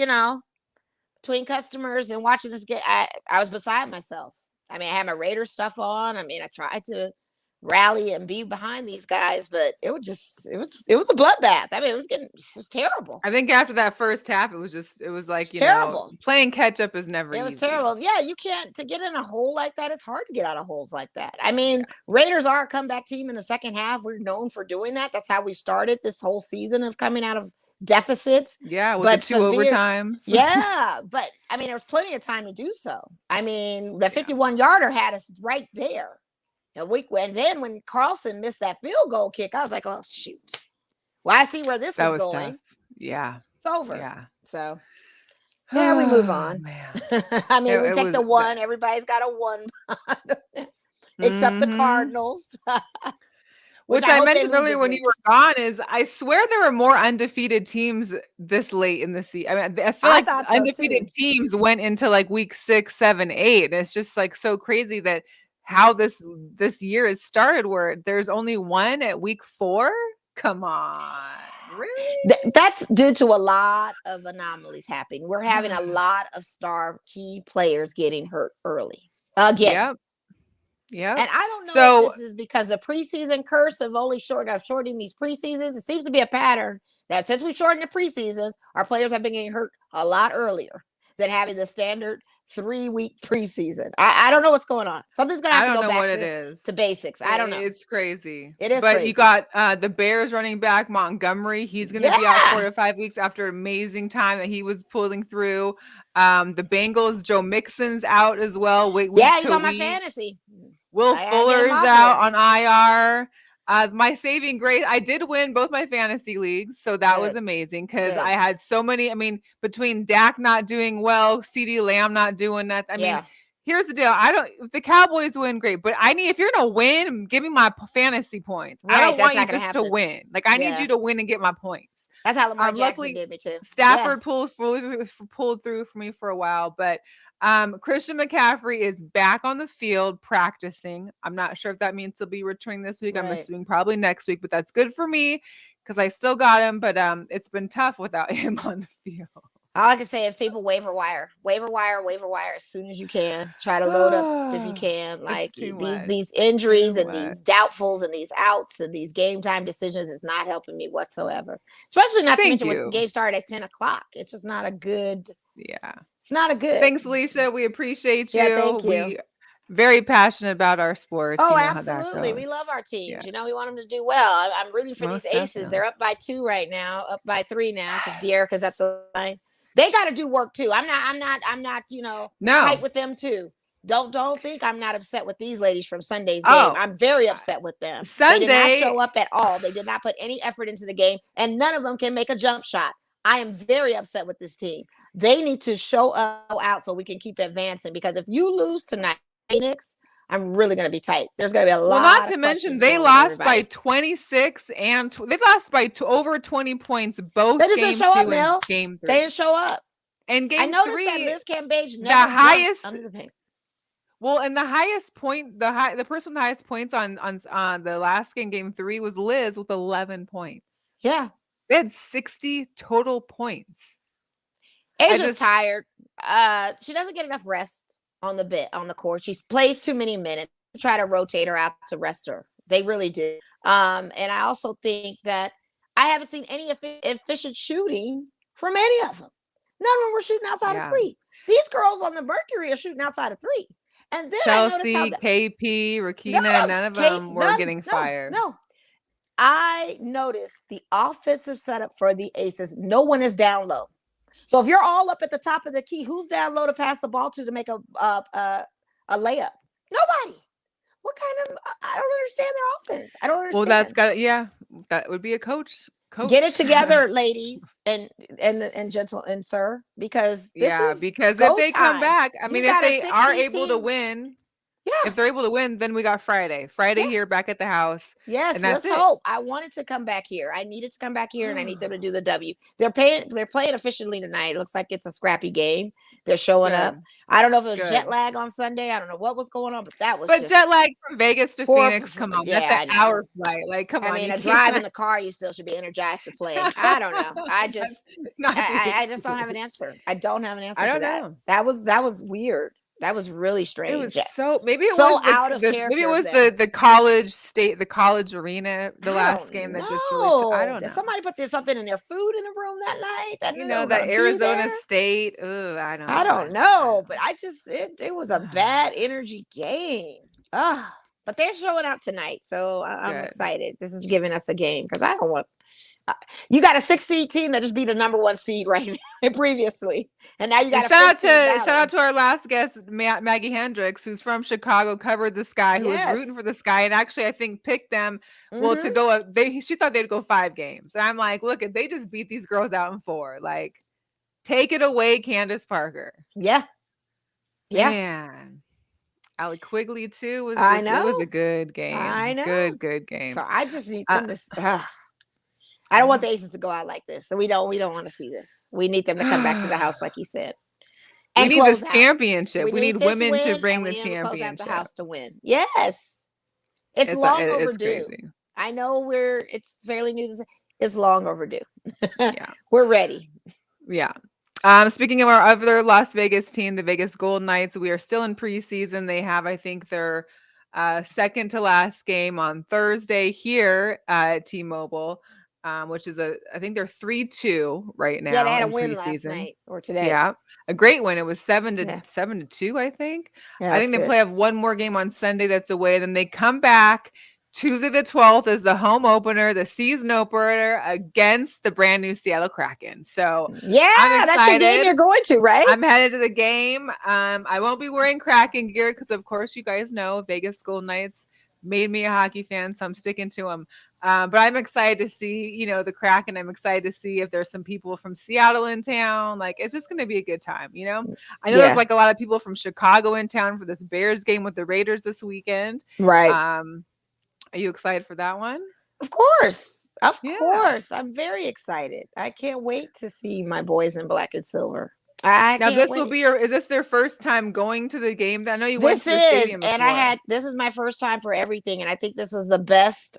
between customers and watching this game, I was beside myself. I mean, I had my Raiders stuff on. I mean, I tried to rally and be behind these guys, but it was a bloodbath. I mean, it was terrible. I think after that first half, it was like, terrible. Playing catch up is never easy. It was terrible. Yeah, you can't, to get in a hole like that, it's hard to get out of holes like that. I mean, Raiders are a comeback team in the second half. We're known for doing that. That's how we started this whole season, of coming out of deficits. Yeah, with the 2 overtimes. Yeah, but I mean, there was plenty of time to do so. I mean, the 51-yarder had us right there. And then when Carlson missed that field goal kick, I was like, oh, shoot. Well, I see where this is going. Tough. Yeah. It's over. Yeah. So, yeah, we move on. I mean, we take the one. Everybody's got a one. Except the Cardinals. Which I mentioned earlier when you were gone, is I swear there were more undefeated teams this late in the season. I mean, I feel like undefeated teams went into like week 6, 7, 8. And it's just like so crazy that how this year has started, where there's only one at week 4. Come on. Really? That's due to a lot of anomalies happening. We're having a lot of star key players getting hurt early again. Yeah. And I don't know if this is because the preseason curse of only shorting these preseasons. It seems to be a pattern that since we shortened the preseasons, our players have been getting hurt a lot earlier than having the standard 3-week preseason. I don't know what's going on. Something's gonna have to go back to basics. I don't know. It's crazy. It is. But crazy. You got the Bears running back Montgomery. He's going to be out 4 to 5 weeks after an amazing time that he was pulling through. The Bengals, Joe Mixon's out as well. He's on my fantasy. Will Fuller's out on IR. My saving grace, I did win both my fantasy leagues, so that was amazing, because I had so many. I mean, between Dak not doing well, CeeDee Lamb not doing that. I mean, here's the deal. If the Cowboys win, great, but if you're gonna win, give me my fancy points. I don't want you just to win. Like, I need you to win and get my points. That's how Lamar Jackson did me too. Stafford pulled through for me for a while, but Christian McCaffrey is back on the field practicing. I'm not sure if that means he'll be returning this week. I'm assuming probably next week, but that's good for me because I still got him. But it's been tough without him on the field. All I can say is people waiver wire as soon as you can. Try to load up if you can. Like these injuries and these doubtfuls and these outs and these game time decisions is not helping me whatsoever. Especially not to mention when the game started at 10 o'clock. It's just not a good. Yeah. It's not a good. Thanks, Alicia. We appreciate you. Yeah, thank you. We very passionate about our sports. Oh, absolutely. We love our teams. Yeah. We want them to do well. I'm rooting for these aces. Definitely. They're up by 2 right now, up by 3 now because De'Erica's at the line. They got to do work too. I'm not, tight with them too. Don't think I'm not upset with these ladies from Sunday's game. I'm very upset with them. They did not show up at all. They did not put any effort into the game, and none of them can make a jump shot. I am very upset with this team. They need to show out so we can keep advancing, because if you lose tonight, Phoenix, I'm really going to be tight. There's going to be a lot. Well, not to mention they lost by 26 and they lost by over 20 points both they just game didn't show 2 up, Mel. and game 3. They didn't show up. And game 3, I noticed that Liz Cambage never the highest under the paint. Well, and the highest point, the person with the highest points on the last game 3 was Liz with 11 points. Yeah, they had 60 total points. Asia's tired. She doesn't get enough rest on the court. She plays too many minutes. Try to rotate her out to rest her. They really did. And I also think that I haven't seen any efficient shooting from any of them. None of them were shooting outside of 3. These girls on the Mercury are shooting outside of 3. And then Chelsea, KP, Rakina, none of them were getting fired. No. I noticed the offensive setup for the Aces, no one is down low. So if you're all up at the top of the key, who's down low to pass the ball to make a layup? Nobody. What kind of? I don't understand their offense. I don't understand. Well, that would be a coach. Get it together, ladies and gentle and sir, because this is because go if they time. come back, I mean, if they are able to team. win, Yeah. if they're able to win, then we got Friday here back at the house. Yes, and that's let's hope. I wanted to come back here. I needed to come back here, and I need them to do the W. They're playing efficiently tonight. It looks like it's a scrappy game. They're showing up. I don't know if it was jet lag on Sunday. I don't know what was going on, but that was. But jet lag from Vegas to Phoenix, come on, that's an hour flight. Like, come on. I mean, a drive in the car, you still should be energized to play. I don't know. I just don't have an answer. I don't have an answer. I don't know. That was weird. That was really strange. It was maybe it so was out of character. Maybe it was the college arena, the last game that just really. I don't know. Did somebody put something in their food in the room that night? That Arizona State. Ugh, I don't know. But it was a bad energy game. But they're showing out tonight, so I'm excited. This is giving us a game because I don't want. You got a 6-seed team that just beat a number 1 seed right now previously, and now you got shout out to our last guest, Maggie Hendricks, who's from Chicago, covered the Sky, who was rooting for the Sky, and actually I think picked them to go. She thought they'd go 5 games, and I'm like, look, if they just beat these girls out in 4, like, take it away, Candace Parker. Yeah. Man. Allie Quigley too was. It was a good game. I know. Good game. So I just need them to. I don't want the Aces to go out like this. So we don't want to see this. We need them to come back to the house, like you said. And we need this championship. We need women to bring the championship. Close out the house to win. Yes, it's long overdue. Crazy. I know it's fairly new to say. It's long overdue. Yeah, we're ready. Yeah. Speaking of our other Las Vegas team, the Vegas Golden Knights, we are still in preseason. They have, I think, their second to last game on Thursday here at T-Mobile. Which is I think they're 3-2 right now. Yeah, they had a win last night or today. Yeah, a great win. It was 7-2, I think. Yeah, I think they have one more game on Sunday that's away. Then they come back Tuesday the 12th is the home opener, the season opener against the brand new Seattle Kraken. So yeah, that's your game you're going to, right? I'm headed to the game. I won't be wearing Kraken gear because, of course, you guys know Vegas Golden Knights made me a hockey fan, so I'm sticking to them. But I'm excited to see, the Kraken. I'm excited to see if there's some people from Seattle in town. Like, it's just going to be a good time, I know there's like a lot of people from Chicago in town for this Bears game with the Raiders this weekend. Right. Are you excited for that one? Of course. Of course. I'm very excited. I can't wait to see my boys in black and silver. Is this their first time going to the game? I know you went to the stadium before. And this is my first time for everything. And I think this was the best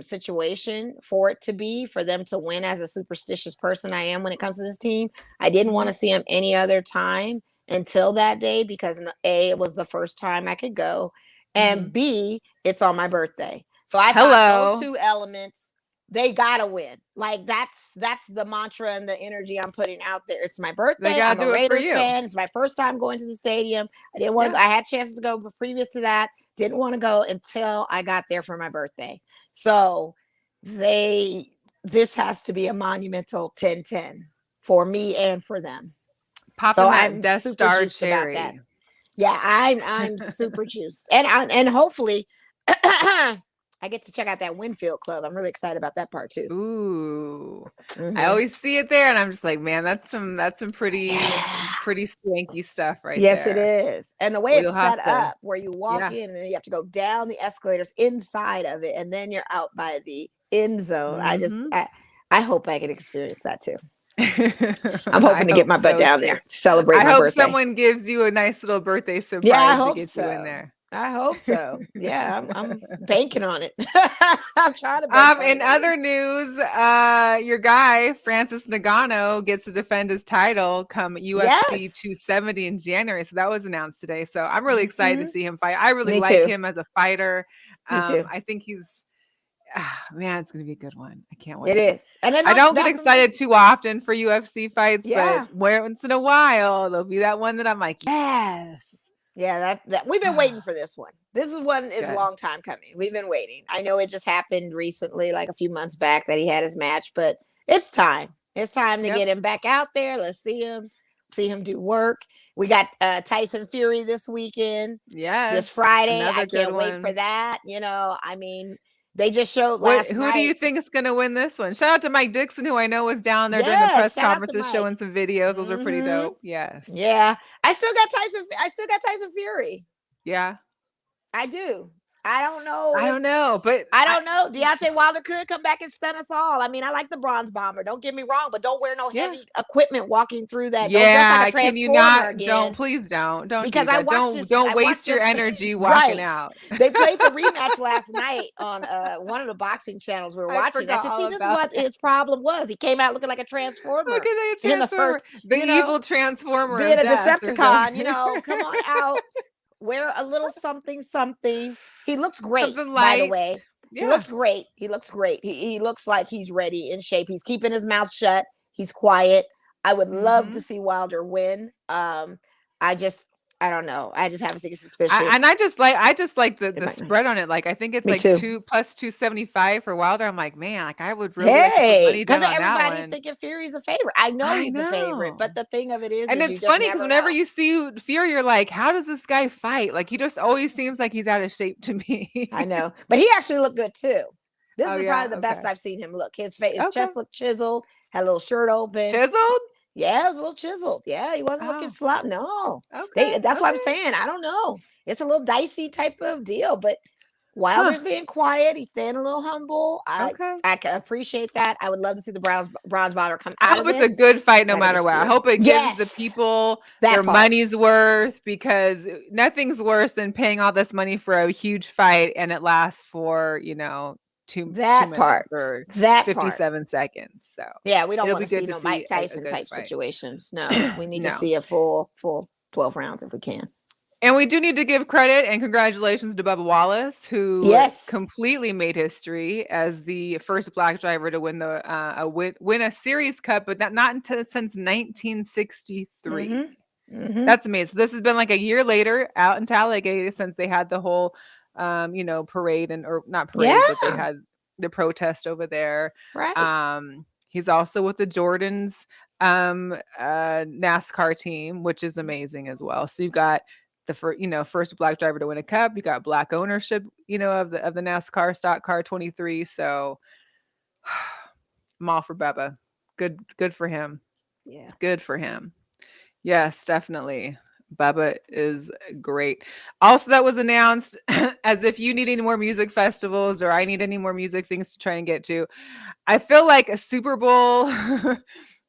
situation for it to be, for them to win. As a superstitious person I am when it comes to this team, I didn't want to see them any other time until that day, because A, it was the first time I could go, and B, it's on my birthday. So I thought those 2 elements, they gotta win. Like, that's the mantra and the energy I'm putting out there. It's my birthday. I'm a Raiders fan. It's my first time going to the stadium. I didn't want to. I had chances to go previous to that. Didn't want to go until I got there for my birthday. So this has to be a monumental 10-10 for me and for them. I'm Death Star cherry. About that. Yeah, I'm super juiced, and hopefully. I get to check out that Winfield Club. I'm really excited about that part too. Ooh, I always see it there, and I'm just like, man, that's some pretty swanky stuff, right? Yes, there. It is. And the way it's set up, where you walk in and then you have to go down the escalators inside of it, and then you're out by the end zone. I hope I can experience that too. I'm hoping to get my butt down there to celebrate my birthday. I hope someone gives you a nice little birthday surprise to get you in there. I hope so. Yeah, I'm banking on it. I'm trying to bank in other news, your guy Francis Ngannou gets to defend his title come UFC 270 in January. So that was announced today. So I'm really excited to see him fight. I really like him as a fighter. Me too. I think he's man, it's gonna be a good one. I can't wait. It is. And I don't get excited too often for UFC fights, but once in a while there'll be that one that I'm like, yes. Yeah, that we've been waiting for this one. This is one is a Good. long time coming. We've been waiting. I know it just happened recently, like a few months back, that he had his match, but it's time. It's time to Yep. get him back out there. Let's see him do work. We got Tyson Fury this weekend, Yes. this Friday. Another I good can't wait for one. that. I mean, they just showed What? last Who do you night. think is going to win this one? Shout out to Mike Dixon, who I know was down there during the Yes, press shout out to conferences, Mike. showing some videos. Those were pretty Mhm. dope. Yes. Yeah, I still got Tyson Fury. Yeah. I do. I don't know. I don't know, but I don't know. Deontay Wilder could come back and stun us all. I mean, I like the Bronze Bomber. Don't get me wrong, but don't wear no Yeah. heavy equipment walking through that. Don't dress Yeah, like a can you transformer not? again. Don't, please don't Because do I that. watched this. Don't I waste watched your them- energy walking Right. out. They played the rematch last night on one of the boxing channels we were I watching. I forgot said, all see, this is about what his problem was. He came out looking like a transformer. Look at that in the transformer, first, the evil transformer being of a death or Decepticon. something. Come on out. Wear a little something. He looks great, Something by the light. way. Yeah. He looks great. He looks like he's ready, in shape. He's keeping his mouth shut. He's quiet. I would love to see Wilder win. I don't know. I just have a suspicion. I just like the spread on it. Like, I think it's Me like too. plus 275 for Wilder. I'm like, man, like I would really like to put money down because on that everybody's one. thinking Fury's a favorite. I know he's the favorite, but the thing of it is, And is it's you just funny because never whenever know. you see Fury, you're like, how does this guy fight? Like, he just always seems like he's out of shape to me. I know, but he actually looked good too. This is yeah? probably the best Okay. I've seen him look. His face, his Okay. chest looked chiseled, had a little shirt open. Chiseled? Yeah, it was a little chiseled. Yeah, he wasn't looking Oh. slop. No. Okay. That's what I'm saying. I don't know. It's a little dicey type of deal, but Wilder's being quiet. He's staying a little humble. I can appreciate that. I would love to see the Bronze Bomber come I out hope of it's this. a good fight no I think matter it's what. I Fury. hope it gives the Yes, people that their part. money's worth, because nothing's worse than paying all this money for a huge fight and it lasts for, two minutes or 57 seconds. So yeah, we don't it'll want be to see good no to Mike see a Tyson good type fight. situations. No, we need to No. see a full 12 rounds if we can. And we do need to give credit and congratulations to Bubba Wallace, who completely made history as the first Black driver to win win a Series Cup, but not since 1963. That's amazing. So this has been like a year later out in Talladega since they had the whole, parade or not parade, but they had the protest over there. Right. He's also with the Jordans NASCAR team, which is amazing as well. So you've got the first Black driver to win a cup. You got Black ownership, of the NASCAR stock car 23. So I'm all for Bubba. Good for him. Yeah. Good for him. Yes, definitely. Bubba is great. Also, that was announced as if you need any more music festivals or I need any more music things to try and get to. I feel like a Super Bowl, the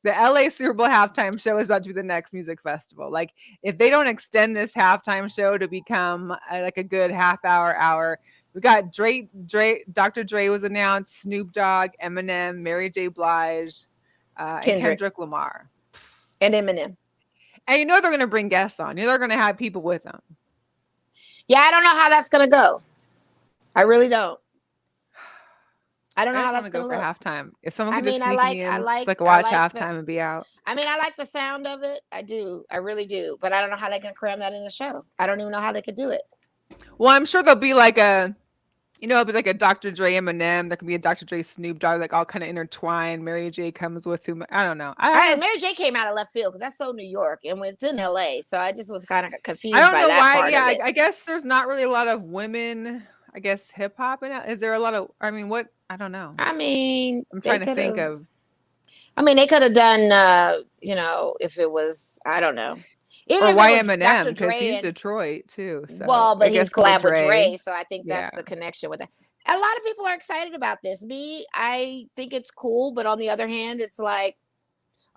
LA Super Bowl halftime show is about to be the next music festival. Like, if they don't extend this halftime show to become like a good hour, we got Dr. Dre was announced, Snoop Dogg, Eminem, Mary J. Blige, and Kendrick Lamar. And Eminem. And they're going to bring guests on. They're going to have people with them. Yeah, I don't know how that's going to go. I really don't. I don't know how that's going to go for halftime. If someone could just sneak me in, it's like watch halftime and be out. I mean, I like the sound of it. I do. I really do. But I don't know how they can cram that in the show. I don't even know how they could do it. Well, I'm sure there'll be like it'll be like a Dr. Dre Eminem. There could be a Dr. Dre Snoop Dogg, like all kind of intertwined. Mary J comes with whom. I don't know. Mary J came out of left field because that's so New York, and it's in LA. So I just was kind of confused. I don't know that why. Part Yeah, of it. I guess there's not really a lot of women. I guess hip hop in it. Is there a lot of? I mean, what? I don't know. I mean, I'm trying to think of. I mean, they could have done. If it was, I don't know. Or why Eminem? Because he's Detroit too. So. Well, but he's collab with Dre, so I think that's Yeah. the connection with that. A lot of people are excited about this. I think it's cool, but on the other hand, it's like,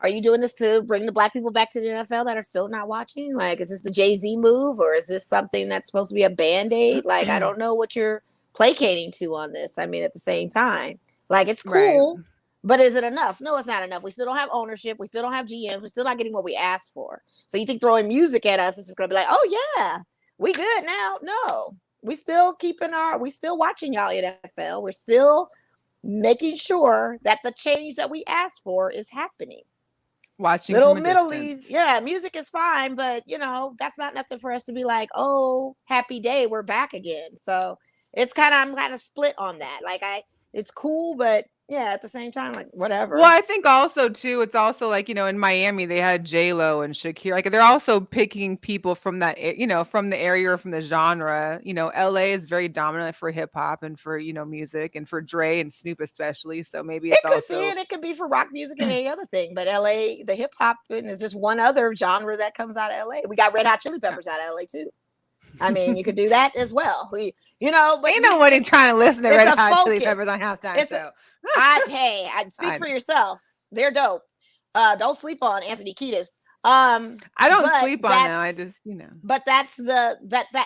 are you doing this to bring the Black people back to the NFL that are still not watching? Like, is this the Jay-Z move, or is this something that's supposed to be a Band-Aid? Like, I don't know what you're placating to on this. I mean, at the same time, like, it's cool. Right. But is it enough? No, it's not enough. We still don't have ownership. We still don't have GMs. We're still not getting what we asked for. So you think throwing music at us is just going to be like, oh, yeah, we good now? No. We still watching y'all NFL. We're still making sure that the change that we asked for is happening. Watching little from a middleies. distance. Yeah, music is fine, but that's not nothing for us to be like, oh, happy day, we're back again. So I'm kind of split on that. Like it's cool, but yeah, at the same time, like whatever. Well, I think also too, it's also like, in Miami they had J-Lo and Shakira. Like they're also picking people from that, from the area or from the genre. LA is very dominant for hip hop and for, music, and for Dre and Snoop especially. So maybe It it's could also be, and it could be for rock music and any other thing. But LA, the hip hop is just one other genre that comes out of LA. We got Red Hot Chili Peppers out of LA too. I mean, you could do that as well. But ain't nobody trying to listen to Red Hot Chili Peppers on halftime show. I speak for yourself. They're dope. Don't sleep on Anthony Kiedis. I don't sleep on them. I just, But that's that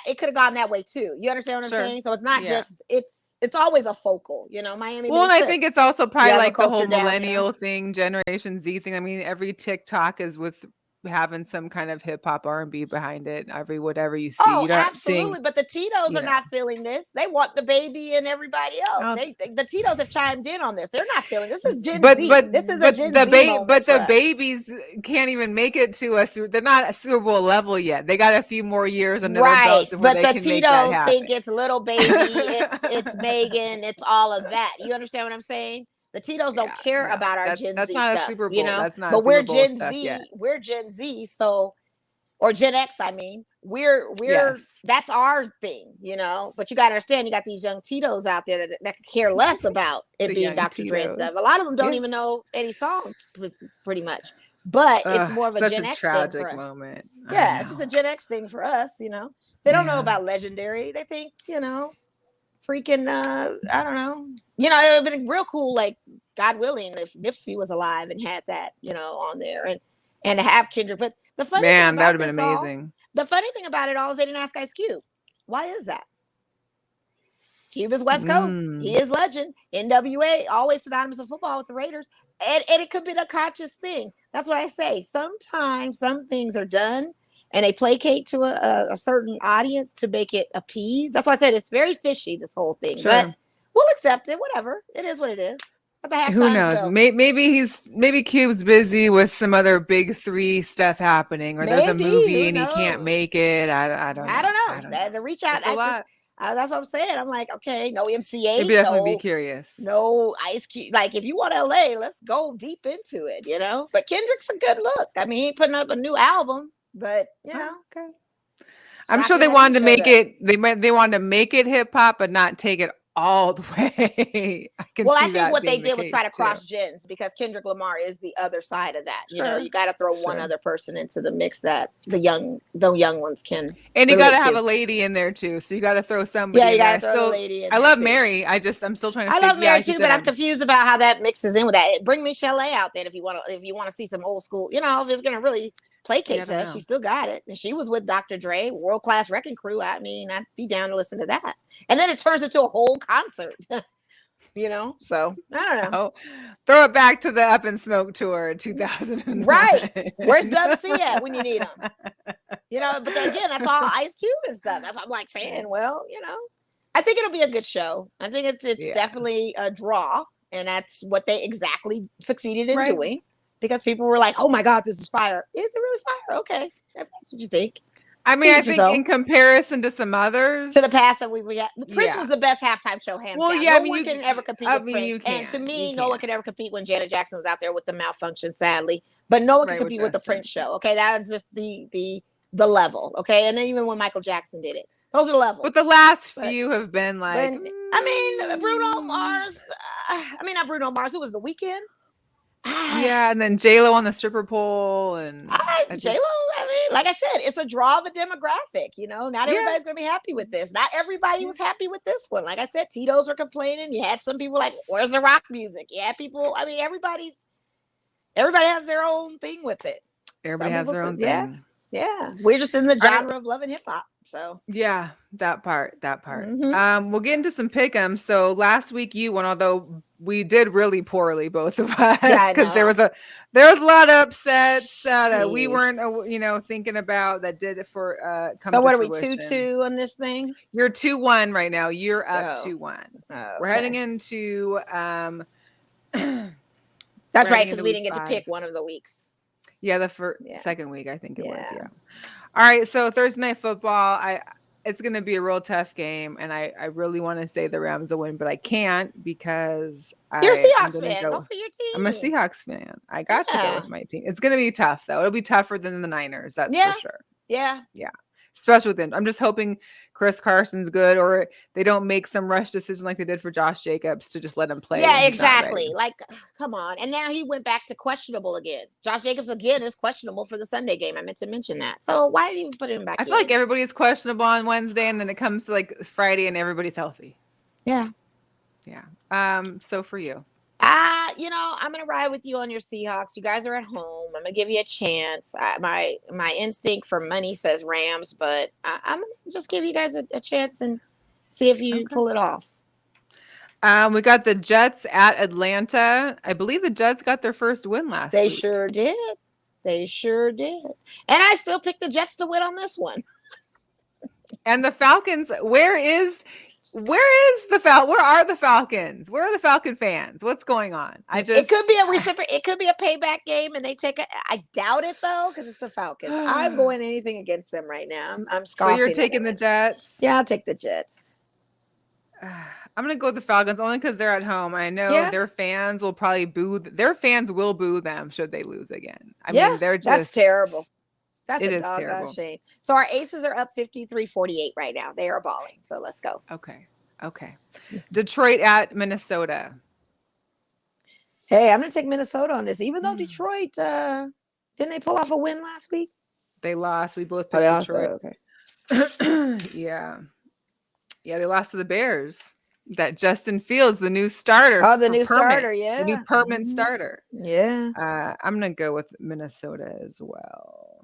it could have gone that way too. You understand what I'm saying? So it's not just it's always a focal, Miami. Well, and I think it's also probably like the whole down millennial thing, Generation Z thing. I mean, every TikTok is with having some kind of hip hop R&B behind it. Whatever you see, oh, absolutely. But the Tito's are not feeling this. They want the baby and everybody else. The Tito's have chimed in on this. They're not feeling this. Is Gen Z. This is a Gen Z moment. But the babies can't even make it to us. They're not at Super Bowl level yet. They got a few more years under their belts before they can make that happen. But the Tito's think it's little baby. It's Megan. It's all of that. You understand what I'm saying? The Tito's don't care about our Gen Z not stuff, a Super Bowl. That's not. But we're Gen Z. Yet. We're Gen Z, so or Gen X. I mean, we're that's our thing, But you got to understand, you got these young Tito's out there that could care less about it being Dr. Dre stuff. A lot of them don't even know any songs, pretty much. But it's more of a Gen X thing for us. Moment. Yeah, it's just a Gen X thing for us. They don't know about Legendary. They think freaking I don't know. It would have been real cool, like God willing, if Nipsey was alive and had that, on there and to have Kendrick. But the funny thing about that would have been amazing. The funny thing about it all is they didn't ask Ice Cube. Why is that? Cube is West Coast. He is legend. NWA, always synonymous with football with the Raiders. And it could be a conscious thing. That's what I say. Sometimes some things are done and they placate to a certain audience to make it appease. That's why I said it's very fishy, this whole thing. Sure. But we'll accept it. Whatever. It is what it is. Who knows? Maybe Cube's busy with some other big 3 stuff happening, or there's a movie and he can't make it. I don't know. The reach out. That's what I'm saying. I'm like, okay, no MCA. Maybe definitely be curious. No Ice Cube. Like, if you want LA, let's go deep into it, But Kendrick's a good look. I mean, he ain't putting up a new album, but okay. I'm sure they wanted to make it. They wanted to make it hip hop, but not take it all the way. I think what they did was try to cross gens, because Kendrick Lamar is the other side of that. Sure. You got to throw one other person into the mix that the young ones can. And you got to have a lady in there too. So you got to throw somebody. Yeah, you got to throw a lady in. I love Mary. I'm still trying to. I love Mary too, but I'm confused about how that mixes in with that. Bring Michelle out there if you want to see some old school. If it's gonna really placate to us, she still got it, and she was with Dr. Dre, World Class Wrecking Crew. I mean, I'd be down to listen to that, and then it turns into a whole concert. So I don't know. Throw it back to the Up in Smoke tour 2000. Right, where's Dub C at when you need him? But then again, that's all Ice Cube and stuff. That's what I'm like saying. Well, I think it'll be a good show. I think it's definitely a draw, and that's what they exactly succeeded in doing. Because people were like, "Oh my God, this is fire! Is it really fire?" Okay, that's what you think. I mean, I think in comparison to some others, to the past that we had, Prince was the best halftime show, hands down. No one can ever compete with Prince. And to me, no one could ever compete when Janet Jackson was out there with the malfunction, sadly. But no one can compete with the Prince show. Okay, that is just the level. Okay, and then even when Michael Jackson did it, those are the levels. But the last few have been like, Bruno Mars. Not Bruno Mars. Who was The Weeknd? Yeah, and then J-Lo on the stripper pole, and J-Lo. Like I said, it's a draw of a demographic. Not everybody's gonna be happy with this. Not everybody was happy with this one. Like I said, Tito's were complaining. You had some people like, "Where's the rock music?" You had people. Everybody has their own thing with it. Everybody has their own thing. Yeah. We're just in the genre of loving hip hop. So yeah, that part. Mm-hmm. We'll get into some pick'ems. So last week you won, although we did really poorly, both of us, because there was a lot of upsets that we weren't, thinking about that did it for. So what are we 2-2 on this thing? You're 2-1 right now. You're up 2-1. Okay. We're heading into. That's right, because we didn't get to pick one of the weeks. Yeah, the Yeah. second week, I think it was. Yeah. Yeah. All right. So Thursday night football, it's going to be a real tough game, and I really want to say the Rams will win, but I can't because You're a I'm Seahawks going to fan. Go go. for your I'm a team. Seahawks fan. I got to go Yeah. with my team. It's going to be tough, though. It'll be tougher than the Niners. That's Yeah. for sure. Yeah. Yeah. Especially with them. I'm just hoping Chris Carson's good, or they don't make some rush decision like they did for Josh Jacobs to just let him play. Yeah, exactly. Like, come on. And now he went back to questionable again. Josh Jacobs again is questionable for the Sunday game. I meant to mention that. So why did you put him back I in? feel like everybody's questionable on Wednesday, and then it comes to like Friday, and everybody's healthy. Yeah. Yeah. So for you. I'm gonna ride with you on your Seahawks. You guys are at home. I'm gonna give you a chance. My instinct for money says Rams, but I'm gonna just give you guys a chance and see if you pull it off. We got the Jets at Atlanta. I believe the Jets got their first win last week. They sure did. They sure did. And I still picked the Jets to win on this one. And the Falcons, where are the Falcons? Where are the Falcon fans? What's going on? It could be a it could be a payback game, and they take it. I doubt it though, because it's the Falcons. I'm going anything against them right now. I'm scoffing. So you're taking the Jets? Yeah, I'll take the Jets. I'm gonna go with the Falcons only because they're at home. I know their fans will probably boo. Their fans will boo them should they lose again. I mean, they're just that's terrible. That's it a is doggone terrible. shame. So our Aces are up 53-48 right now. They are balling. So let's go. Okay. Detroit at Minnesota. Hey, I'm gonna take Minnesota on this, even though Detroit didn't they pull off a win last week? They lost. We both picked Detroit. Okay. Yeah, they lost to the Bears. That Justin Fields, the new starter. Oh, the new starter, yeah. The new permanent starter. Yeah. I'm going to go with Minnesota as well.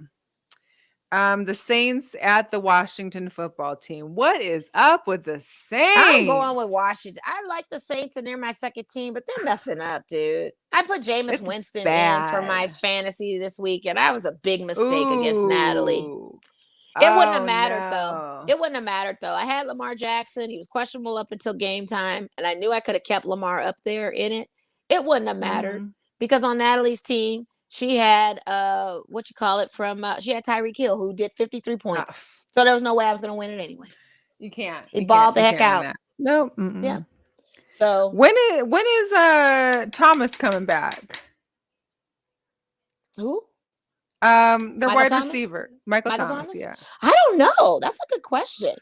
The Saints at the Washington football team. What is up with the Saints? I'm going with Washington. I like the Saints, and they're my second team, but they're messing up, dude. I put Jameis Winston in for my fantasy this week, and that was a big mistake against Natalie. It wouldn't have mattered, though. It wouldn't have mattered, though. I had Lamar Jackson. He was questionable up until game time, and I knew I could have kept Lamar up there in it. It wouldn't have mattered because on Natalie's team, she had she had Tyreek Hill, who did 53 points. So there was no way I was going to win it anyway. You can't. He balled the heck out. Nope. Yeah. So when is Thomas coming back? Who? The wide receiver, Michael Thomas. Yeah. I don't know. That's a good question.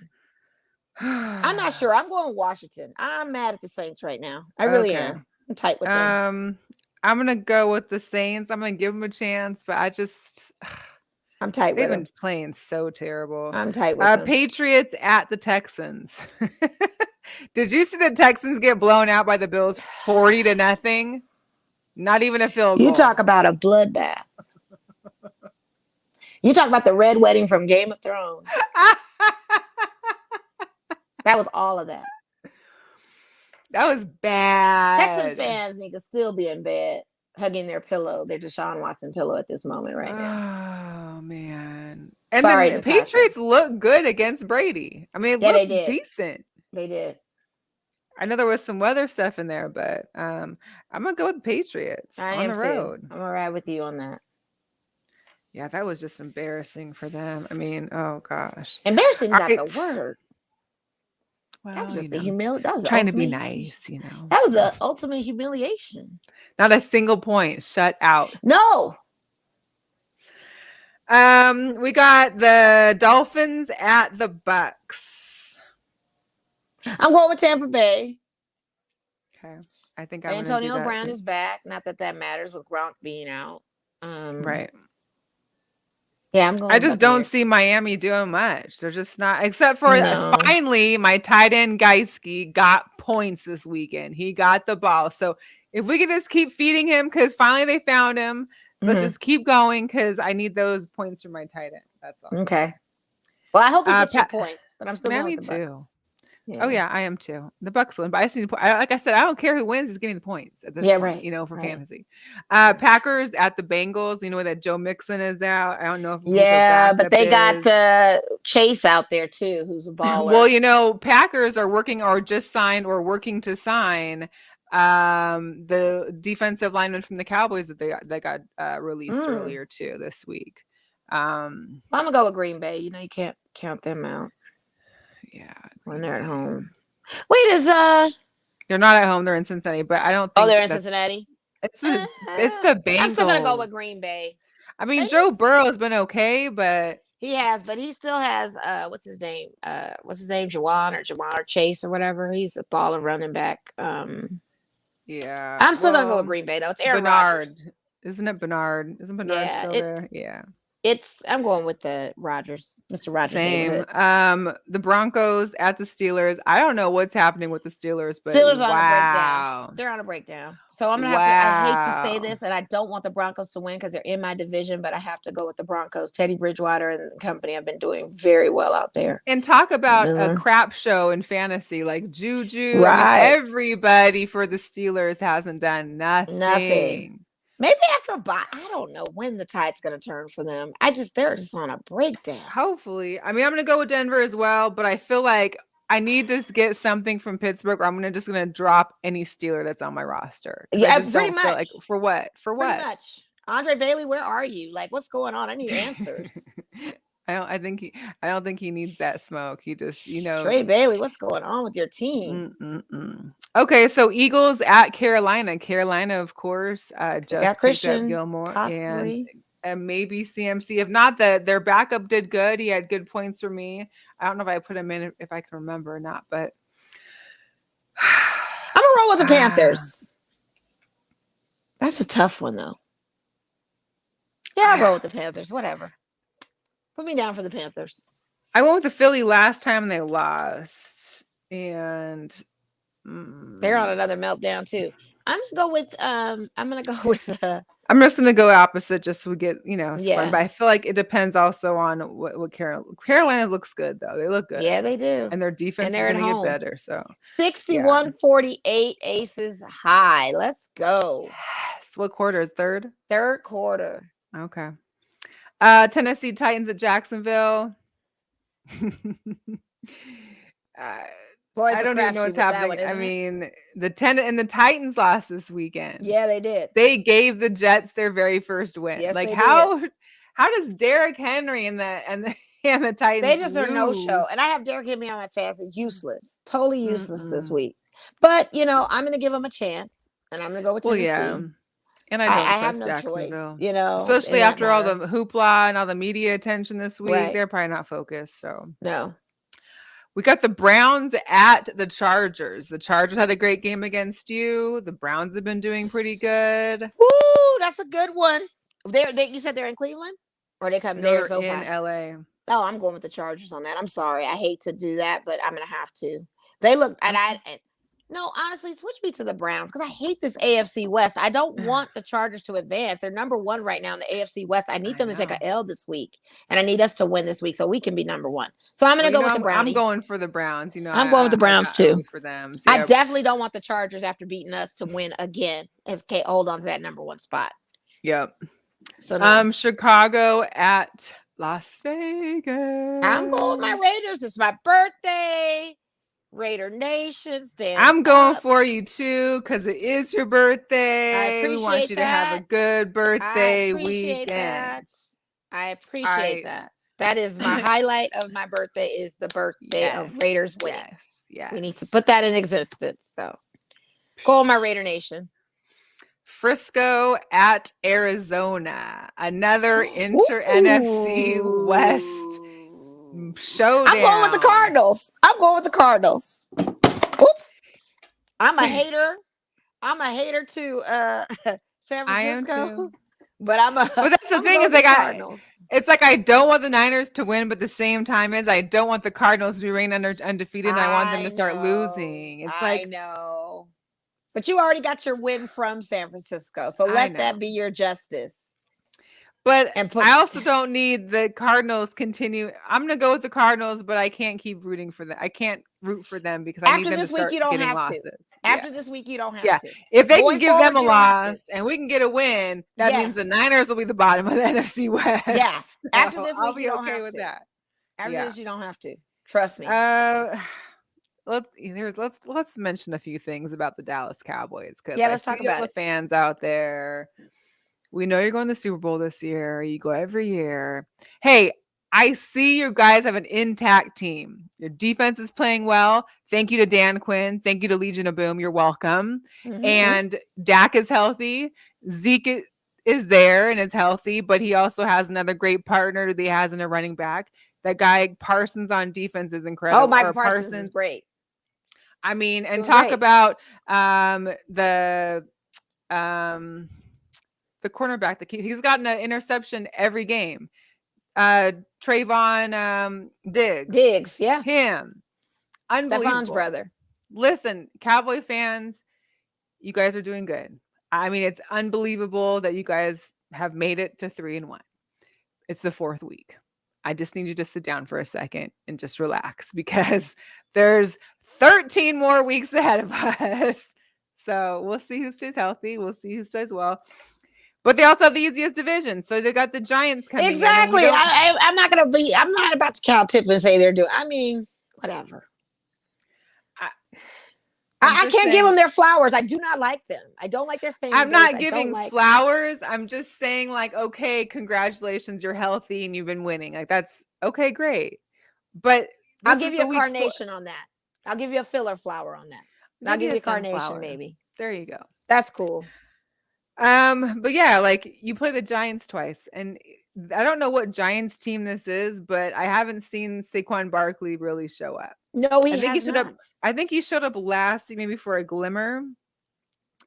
I'm not sure. I'm going Washington. I'm mad at the Saints right now. I really am. I'm tight with them. I'm gonna go with the Saints. I'm gonna give them a chance, but I'm tight with them. They've been playing so terrible. I'm tight with them. Patriots at the Texans. Did you see the Texans get blown out by the Bills 40-0? Not even a field goal. You talk about a bloodbath. You talk about the red wedding from Game of Thrones. That was all of that. That was bad. Texan fans need to still be in bed, hugging their pillow, their Deshaun Watson pillow at this moment right now. Oh, man. And Sorry, the Patriots look good against Brady. I mean, it looked decent. They did. I know there was some weather stuff in there, but I'm going to go with the Patriots on the road. I'm going to ride with you on that. Yeah, that was just embarrassing for them. I mean, oh, gosh. Embarrassing is not the word. Well, that was just a humiliation. That was trying to be nice, you know. That was the ultimate humiliation. Not a single point. Shut out. No. We got the Dolphins at the Bucks. I'm going with Tampa Bay. Okay. I think I'm Antonio Brown is back. Not that matters with Gronk being out. Right. Yeah, I'm going. I just don't see Miami doing much. They're just not, except for finally my tight end Geiske got points this weekend. He got the ball. So if we can just keep feeding him, because finally they found him, let's just keep going, because I need those points from my tight end. That's all. Okay. Well, I hope he gets your points, but I'm still going with the Bucks. Yeah. Oh yeah, I am too. The Bucks win, but I just need to like I said, I don't care who wins, just give me the points at this point, right. You know, for fantasy. Packers at the Bengals. You know that Joe Mixon is out. I don't know if but they got Chase out there too, who's a baller. Well, you know, Packers are working or just signed or working to sign The defensive lineman from the Cowboys that got released earlier too this week. I'm gonna go with Green Bay. You can't count them out. Yeah, when they're at home. Wait, they're not at home. They're in Cincinnati, but I don't think. Oh, they're in Cincinnati. It's the Bengals. I'm still gonna go with Green Bay. I mean, Joe Burrow has been okay, but he still has what's his name? Juwan or Chase or whatever. He's a baller running back. Yeah. I'm still gonna go with Green Bay though. It's Aaron Rodgers. Isn't it Bernard? Isn't Bernard still there? Yeah. I'm going with the Rodgers, Mr. Rodgers. Same. The Broncos at the Steelers. I don't know what's happening with the Steelers, but Steelers on a breakdown. They're on a breakdown. So I'm gonna have to. I hate to say this, and I don't want the Broncos to win because they're in my division, but I have to go with the Broncos. Teddy Bridgewater and company have been doing very well out there. And talk about a crap show in fantasy, like Juju. Right. Everybody for the Steelers hasn't done nothing. Maybe after a bye. I don't know when the tide's going to turn for them. They're just on a breakdown. Hopefully. I mean, I'm going to go with Denver as well, but I feel like I need to get something from Pittsburgh, or I'm just going to drop any Steeler that's on my roster. Yeah, pretty much. Like, for what? Pretty much. Andre Bailey, where are you? Like, what's going on? I need answers. I don't think he needs that smoke. He just, Trey Bailey, what's going on with your team? Okay, so Eagles at Carolina. Carolina, of course, just picked up Gilmore possibly. and maybe CMC. If not, their backup did good. He had good points for me. I don't know if I put him in if I can remember or not, but I'm gonna roll with the Panthers. That's a tough one though. Yeah, I'll roll with the Panthers. Whatever. Put me down for the Panthers. I went with the Philly last time they lost, and they're on another meltdown too. I'm gonna go with. I'm just gonna go opposite, just so we get fun. But I feel like it depends also on what Carolina looks good though. They look good. Yeah, they do. And their defense is gonna get better. So 61-48 Aces high. Let's go. Yes. What quarter is third? Third quarter. Okay. Tennessee Titans at Jacksonville. I don't even know what's happening. I mean, the Titans lost this weekend. Yeah, they did. They gave the Jets their very first win. Yes, like they how did. How does Derrick Henry and the Titans? They just are no show. And I have Derrick Henry on my fantasy. Useless. Totally useless this week. But I'm gonna give him a chance. And I'm gonna go with Tennessee. Well, yeah. And I have no choice, especially after all the hoopla and all the media attention this week. Right. They're probably not focused. So no. We got the Browns at the Chargers. The Chargers had a great game against you. The Browns have been doing pretty good. Woo, that's a good one. You said they're in Cleveland, or they come there so in LA. Oh, I'm going with the Chargers on that. I'm sorry, I hate to do that, but I'm gonna have to. They look, no, honestly, switch me to the Browns because I hate this AFC West. I don't want the Chargers to advance. They're number one right now in the AFC West. I need them to take an L this week, and I need us to win this week so we can be number one. So I'm going to go with the Browns. I'm going for the Browns. I'm going with the Browns too. For them, so I definitely don't want the Chargers after beating us to win again. Okay, hold on to that number one spot. Yep. So Chicago at Las Vegas. I'm going with my Raiders. It's my birthday. Raider Nation, stand I'm going for you too because it is your birthday. I appreciate we want you to have a good birthday weekend. I appreciate that. That is my highlight of my birthday is the birthday of Raiders winning. Yes. We need to put that in existence. So go on my Raider Nation. Frisco at Arizona. Another NFC West showdown. I'm going with the Cardinals. Oops. I'm a hater to San Francisco. I am too. But that's the thing is like it's like I don't want the Niners to win, but at the same time is I don't want the Cardinals to remain undefeated. And I want them to start losing. It's I know. But you already got your win from San Francisco. So let that be your justice. But I also don't need the Cardinals continue. I'm going to go with the Cardinals, but I can't keep rooting for them. I can't root for them because I need them to start getting losses. After this week, you don't have to. If they can give them a loss and we can get a win, that means the Niners will be the bottom of the NFC West. Yeah. After this week, I'll be you don't okay have with to. that. After this, you don't have to. Trust me. let's mention a few things about the Dallas Cowboys, because Yeah, I let's talk see all about the it. fans out there. We know you're going to the Super Bowl this year. You go every year. Hey, I see you guys have an intact team. Your defense is playing well. Thank you to Dan Quinn. Thank you to Legion of Boom. You're welcome. And Dak is healthy. Zeke is there and is healthy, but he also has another great partner that he has in a running back. That guy Parsons on defense is incredible. Oh, Michael Parsons is great. I mean, He's and doing talk great. about the cornerback. He's gotten an interception every game. Trayvon Diggs, yeah. Him. Unbelievable. Stefan's brother. Listen, Cowboy fans, you guys are doing good. I mean, it's unbelievable that you guys have made it to 3-1. It's the 4th week. I just need you to sit down for a second and just relax, because there's 13 more weeks ahead of us. So we'll see who stays healthy. We'll see who stays well. But they also have the easiest division. So they got the Giants coming Exactly. in. I'm not about to cow tip and say they're doing. I mean, whatever. I can't give them their flowers. I do not like them. I don't like their fan base. I'm not giving flowers. I'm just saying, like, okay, congratulations, you're healthy and you've been winning. Like, that's okay, great. But I'll give you a carnation on that. I'll give you a filler flower on that. I'll give you a carnation, maybe. There you go. That's cool. But yeah, like, you play the Giants twice, and I don't know what Giants team this is, but I haven't seen Saquon Barkley really show up. No, he has not. I think he showed up last week, maybe for a glimmer.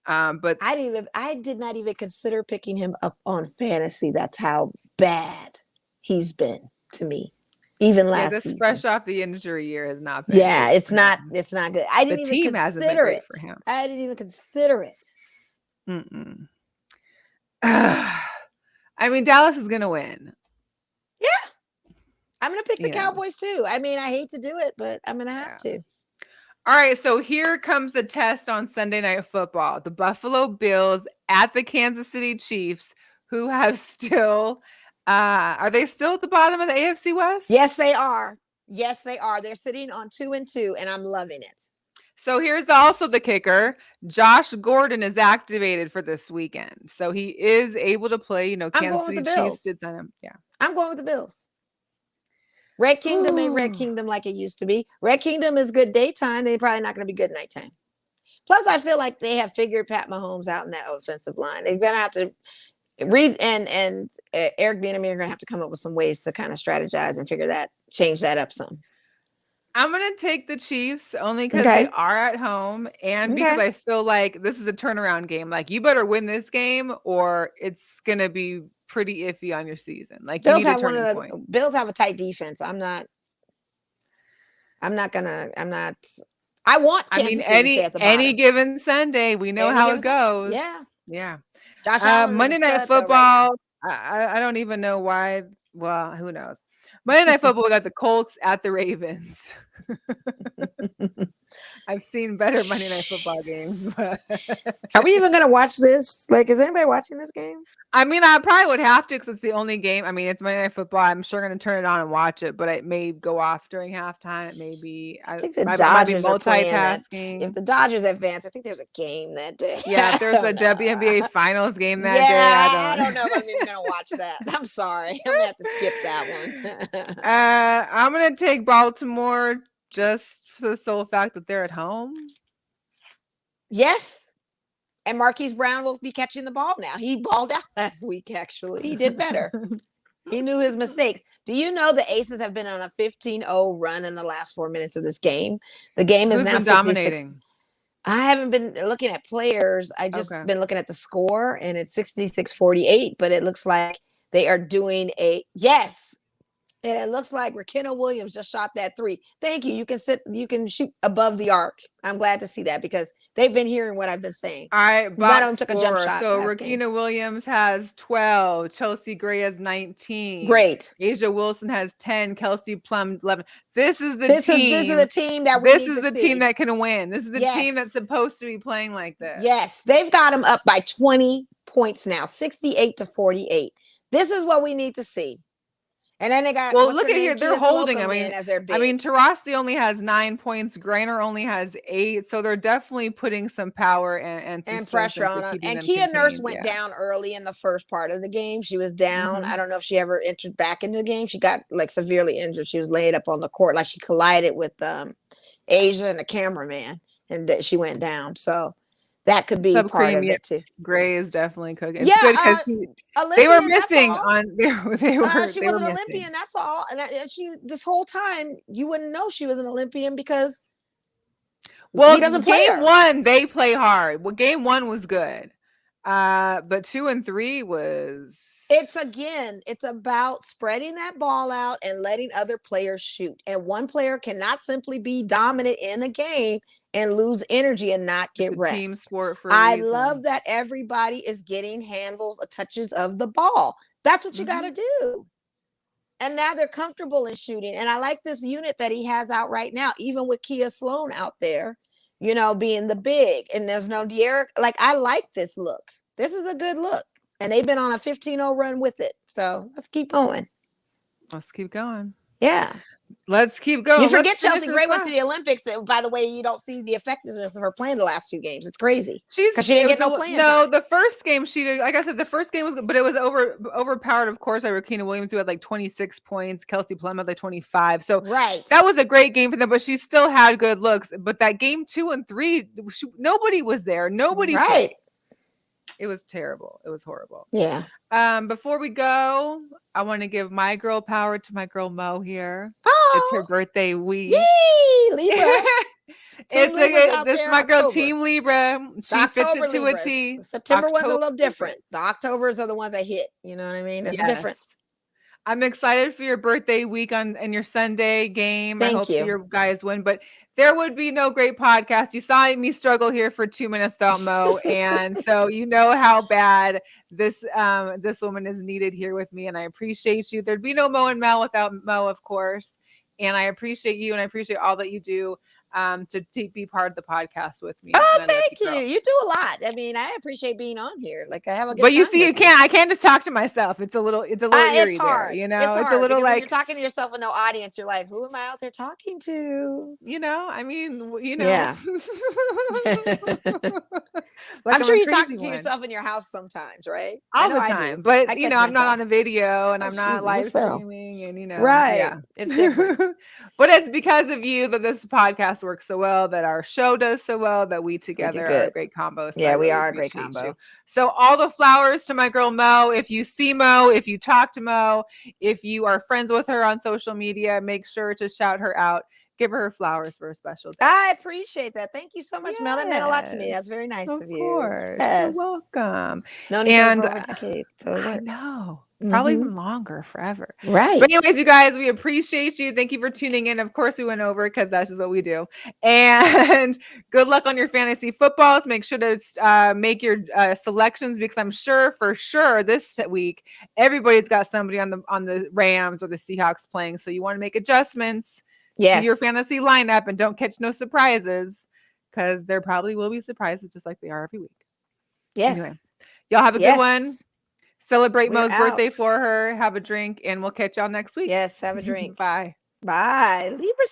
But I did not even consider picking him up on fantasy. That's how bad he's been to me. Even last season. Fresh off the injury year has not been. Yeah, it's not good. I didn't even consider it for him. I didn't even consider it. I mean, Dallas is gonna win. Yeah. I'm going to pick the Cowboys too. I mean, I hate to do it, but I'm going to have to. All right, so here comes the test on Sunday Night Football. The Buffalo Bills at the Kansas City Chiefs, who have still, are they still at the bottom of the AFC West? Yes, they are. Yes, they are. They're sitting on 2-2, and I'm loving it. So here's also the kicker. Josh Gordon is activated for this weekend. So he is able to play, Kansas City Chiefs did sign him. Yeah. I'm going with the Bills. Red Kingdom ain't Red Kingdom like it used to be. Red Kingdom is good daytime. They're probably not going to be good nighttime. Plus, I feel like they have figured Pat Mahomes out in that offensive line. They're going to have to read, and Eric Bieniemy are going to have to come up with some ways to kind of strategize and change that up some. I'm going to take the Chiefs only because they are at home, and because I feel like this is a turnaround game. Like, you better win this game or it's going to be pretty iffy on your season. Like, Bills you need a turning point. Bills have a tight defense. I want Kansas City to stay at the bottom. Any given Sunday, we know how it goes. Yeah. Josh Allen Monday Night Football. I don't even know why. Well, who knows? Monday Night Football, we got the Colts at the Ravens. I've seen better Monday Night Football games. Are we even going to watch this? Like, is anybody watching this game? I mean, I probably would have to, because it's the only game. I mean, it's Monday Night Football. I'm sure going to turn it on and watch it, but it may go off during halftime. It may be. I think the Dodgers are multitasking. If the Dodgers advance, I think there's a game that day. Yeah, if there's a WNBA Finals game that day. I don't know if I'm even going to watch that. I'm sorry. I'm going to have to skip that one. I'm going to take Baltimore just for the sole fact that they're at home. Yes. And Marquise Brown will be catching the ball now. He balled out last week, actually. He did better. He knew his mistakes. Do you know the Aces have been on a 15-0 run in the last 4 minutes of this game? The game is now dominating. I haven't been looking at players. I just been looking at the score, and it's 66-48, but it looks like they are doing and it looks like Raquel Williams just shot that 3. Thank you. You can shoot above the arc. I'm glad to see that, because they've been hearing what I've been saying. All right, Bottom took a jump shot. So Raquel Williams has 12. Chelsea Gray has 19. Great. Asia Wilson has 10. Kelsey Plum 11. This is the team. This is the team that team that can win. This is the team that's supposed to be playing like this. Yes, they've got them up by 20 points now, 68-48. This is what we need to see. And then they got, Well, what's look her at name? here. They're Kia holding. Slocum in as their big. I mean, Tarasti only has 9 points. Greiner only has 8. So they're definitely putting some power and some pressure on into them. keeping And them Kia Nurse contained. went Yeah. down early in the first part of the game. She was down. Mhm. I don't know if she ever entered back into the game. She got like severely injured. She was laid up on the court, like she collided with Asia and the cameraman, and that she went down. So that could be Sub part of cream, it too. Gray is definitely cooking. It's Yeah, good because they were Olympian, that's missing all. on they were She they was were an missing. Olympian, that's all. And she, this whole time, you wouldn't know she was an Olympian because Well, he doesn't play game her. 1 they play hard. Well, game 1 was good. But 2 and 3 was. It's about spreading that ball out and letting other players shoot. And one player cannot simply be dominant in a game and lose energy and not get rest. Team sport for a I reason. love that everybody is getting handles, touches of the ball. That's what you got to do. And now they're comfortable in shooting. And I like this unit that he has out right now, even with Kia Sloan out there, you know, being the big. And there's no De'Eric. Like, I like this look. This is a good look. And they've been on a 15-0 run with it. So let's keep going. Let's keep going. Yeah. Let's keep going. You forget Chelsea Gray went to the Olympics. By the way, you don't see the effectiveness of her playing the last 2 games. It's crazy. Because she didn't get no playing time. The first game she did, like I said, the first game was good, but it was overpowered, of course, by Rakina Williams, who had like 26 points. Kelsey Plum had like 25. So that was a great game for them, but she still had good looks. But that game 2 and 3, nobody was there. Nobody played. It was terrible. It was horrible. Yeah. Before we go, I want to give my girl power to my girl Mo here. Oh, it's her birthday week. Yay, Libra. This is my girl, Team Libra. She fits it to a T. September one's a little different. The Octobers are the ones that hit. You know what I mean? There's a difference. I'm excited for your birthday week and your Sunday game. Thank I hope you. Your guys win, but there would be no great podcast. You saw me struggle here for 2 minutes without Mo, and so you know how bad this woman is needed here with me, and I appreciate you. There'd be no Mo and Mel without Mo, of course, and I appreciate you, and I appreciate all that you do to be part of the podcast with me. Oh, thank you. You do a lot. I mean, I appreciate being on here. Like, I have a good But you time see, with I can't just talk to myself. It's a little eerie it's hard. there, you know. It's a little like when you're talking to yourself with no audience. You're like, who am I out there talking to? You know, I mean, you know. Yeah. Like I'm sure you talk to yourself in your house sometimes, right? All the time. But you know, I'm not on a video and I'm not live streaming, and you know, right? Yeah. It's different. But it's because of you that this podcast works so well, that our show does so well, that we together are a great combo. So yeah, we are a great combo. You. So all the flowers to my girl Mo. If you see Mo, if you talk to Mo, if you are friends with her on social media, make sure to shout her out. Give her flowers for a special day. I appreciate that. Thank you so much, Mel. That meant a lot to me. That's very nice of you. Of course. Yes. You're welcome. Known each other for over decades, so it works. I know. Probably even longer, forever. Right. But anyways, you guys, we appreciate you. Thank you for tuning in. Of course, we went over because that's just what we do. And good luck on your fantasy footballs. Make sure to make your selections, because I'm for sure this week everybody's got somebody on the Rams or the Seahawks playing. So you want to make adjustments. To your fantasy lineup and don't catch no surprises, because there probably will be surprises just like they are every week. Yes. Anyway, y'all have a good one. Celebrate Mo's birthday for her. Have a drink, and we'll catch y'all next week. Yes, have a drink. Bye. Bye. Libra